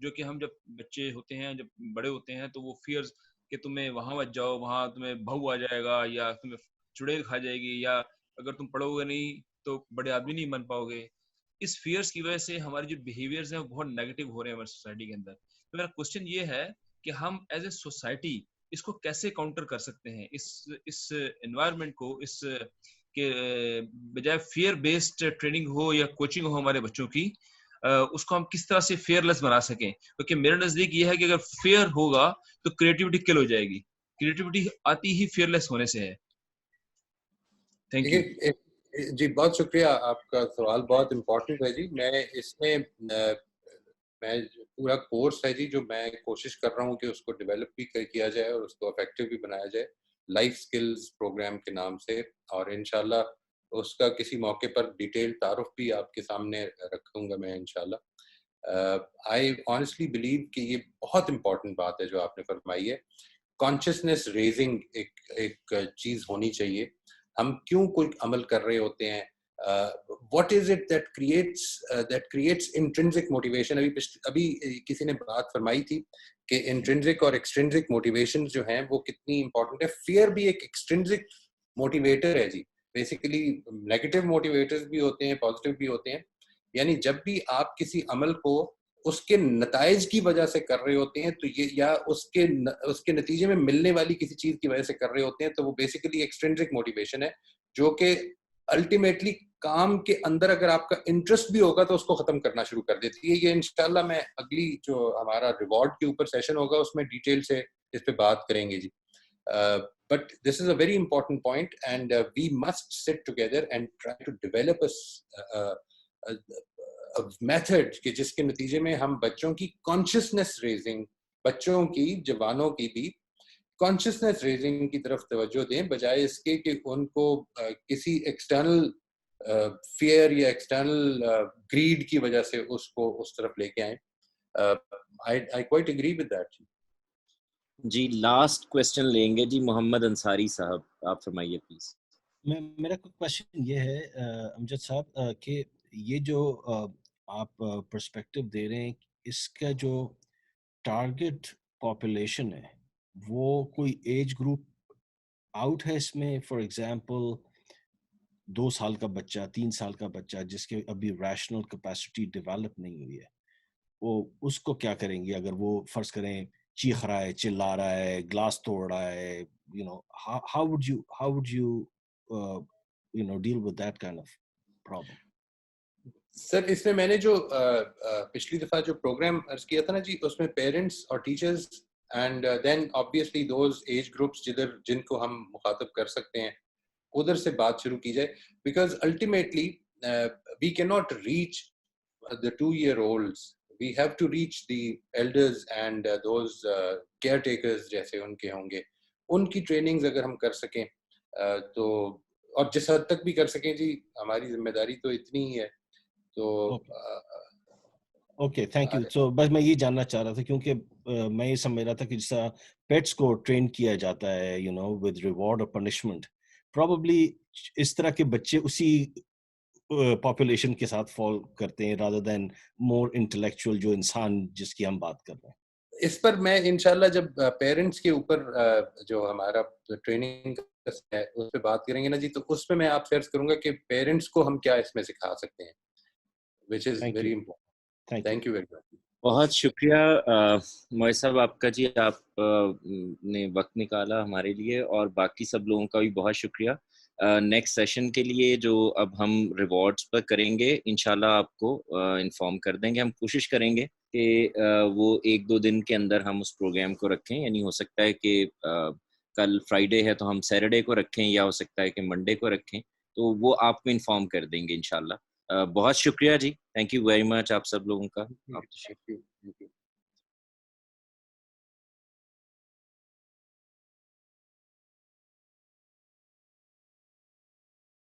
جو کہ ہم جب بچے ہوتے ہیں، جب بڑے ہوتے ہیں تو وہ فیئرز کہ تمہیں وہاں مت جاؤ، وہاں تمہیں بہو آ جائے گا یا تمہیں چڑیل کھا جائے گی، یا اگر تم پڑھو گے نہیں تو بڑے آدمی نہیں بن پاؤ گے. اس فیئرس کی وجہ سے ہمارے جو بیہیویئرز ہیں وہ بہت نیگیٹو ہو رہے ہیں ہماری سوسائٹی کے اندر. تو میرا کوشچن یہ ہے کہ ہم ایز اے سوسائٹی اس کو کیسے کاؤنٹر کر سکتے ہیں، اس انوائرمنٹ کو، اس کے بجائے فیئر بیسڈ ٹریننگ ہو یا کوچنگ ہو ہمارے بچوں کی، اس کو ہم کس طرح سے فیئر لیس بنا سکیں. کیونکہ میرا نزدیک یہ ہے کہ اگر فیئر ہوگا تو کریٹیوٹی کل ہو جائے گی. کریٹیوٹی آتی ہی فیئر لیس ہونے سے ہے. Thank you. جی بہت شکریہ، آپ کا سوال بہت امپورٹنٹ ہے جی. میں اس میں پورا کورس ہے جی جو میں کوشش کر رہا ہوں کہ اس کو ڈیولپ بھی کیا جائے اور اس کو افیکٹو بھی بنایا جائے، لائف سکلز پروگرام کے نام سے. اور انشاءاللہ اس کا کسی موقع پر ڈیٹیل تعارف بھی آپ کے سامنے رکھوں گا میں انشاءاللہ. آئی آنیسٹلی بلیو کہ یہ بہت امپورٹنٹ بات ہے جو آپ نے فرمائی ہے. کانشیسنیس ریزنگ ایک چیز ہونی چاہیے. ہم کیوں کوئی عمل کر رہے ہوتے ہیں، what is it that creates intrinsic motivation. ابھی کسی نے بات فرمائی تھی کہ intrinsic اور extrinsic motivations جو ہیں وہ کتنی important ہے. fear بھی ایک extrinsic motivator ہے جی. basically negative motivators بھی ہوتے ہیں، positive بھی ہوتے ہیں. یعنی جب بھی آپ کسی عمل کو اس کے نتائج کی وجہ سے کر رہے ہوتے ہیں تو یہ، یا اس کے نتیجے میں ملنے والی کسی چیز کی وجہ سے کر رہے ہوتے ہیں، تو وہ بیسیکلی ایکسٹرینسک موٹیویشن ہے جو کہ الٹیمیٹلی کام کے اندر اگر آپ کا انٹرسٹ بھی ہوگا تو اس کو ختم کرنا شروع کر دیتی ہے. یہ انشاءاللہ میں اگلی جو ہمارا ریوارڈ کے اوپر سیشن ہوگا اس میں ڈیٹیل سے اس پہ بات کریں گے جی. But this is a very important point and we must sit together and try to develop a method کہ جس کے نتیجے میں ہم بچوں کی کانشیسنیس ریزنگ، بچوں کی، جوانوں کی بھی کانشیسنیس ریزنگ کی طرف توجہ دیں، بجائے اس کے کہ ان کو کسی ایکسٹرنل فیئر یا ایکسٹرنل گریڈ کی وجہ سے اس کو اس طرف لے کے آئیں. I quite agree with that. جی لاسٹ کویسچن لیں گے جی، محمد انصاری صاحب آپ فرمائیے پلیز. میرا کویسچن یہ ہے امجد صاحب کہ یہ جو آپ پرسپیکٹو دے رہے ہیں، اس کا جو ٹارگٹ پاپولیشن ہے وہ کوئی ایج گروپ آؤٹ ہے اس میں؟ فار ایگزامپل 2 سال کا بچہ، 3 سال کا بچہ جس کے ابھی ریشنل کیپیسٹی ڈیولپ نہیں ہوئی ہے، وہ اس کو کیا کریں گے اگر وہ فرض کریں چیخ رہا ہے، چلا رہا ہے، گلاس توڑ رہا ہے، how would you deal with that kind of problem? سر اس میں نے جو پچھلی دفعہ جو پروگرام عرض کیا تھا نا جی، اس میں پیرنٹس اور teachers and then obviously those age groups جن کو ہم مخاطب کر سکتے ہیں ادھر سے بات شروع کی جائے. بیکاز الٹیمیٹلی وی کی not reach the 2-year-olds, we have to reach the elders and those caretakers جیسے ان کے ہوں گے. ان کی ٹریننگز اگر ہم کر سکیں تو، اور جس حد تک بھی کر سکیں جی، ہماری ذمہ داری تو اتنی ہی ہے. تو اوکے تھینک یو. سو بس میں یہ جاننا چاہ رہا تھا کیونکہ میں یہ سمجھ رہا تھا کہ جس طرح پیٹس کو ٹرین کیا جاتا ہے ود ریوارڈ اور پنشمنٹ، پروبیبلی اس طرح کے بچے اسی پاپولیشن کے ساتھ فال کرتے ہیں rather than more intellectual جو انسان جس کی ہم بات کر رہے ہیں. اس پر میں انشاءاللہ جب پیرنٹس کے اوپر جو ہمارا ٹریننگ ہے اس پہ بات کریں گے نا جی، تو اس پہ میں آپ سے عرض کروں گا کہ پیرنٹس کو ہم کیا اس میں سکھا سکتے ہیں، which is very important. Thank you very much. بہت شکریہ معز صاحب آپ کا جی، آپ نے وقت نکالا ہمارے لیے، اور باقی سب لوگوں کا بھی بہت شکریہ. نیکسٹ سیشن کے لیے جو اب ہم ریوارڈز پر کریں گے انشاءاللہ آپ کو انفارم کر دیں گے. ہم کوشش کریں گے کہ وہ 1-2 دن کے اندر ہم اس پروگرام کو رکھیں، یعنی ہو سکتا ہے کہ کل فرائیڈے ہے تو ہم سیٹرڈے کو رکھیں، یا ہو سکتا ہے کہ منڈے کو رکھیں، تو وہ آپ کو انفارم کر دیں گے انشاءاللہ. بہت شکریہ جی، تھینک یو ویری مچ آپ سب لوگوں کا. آپ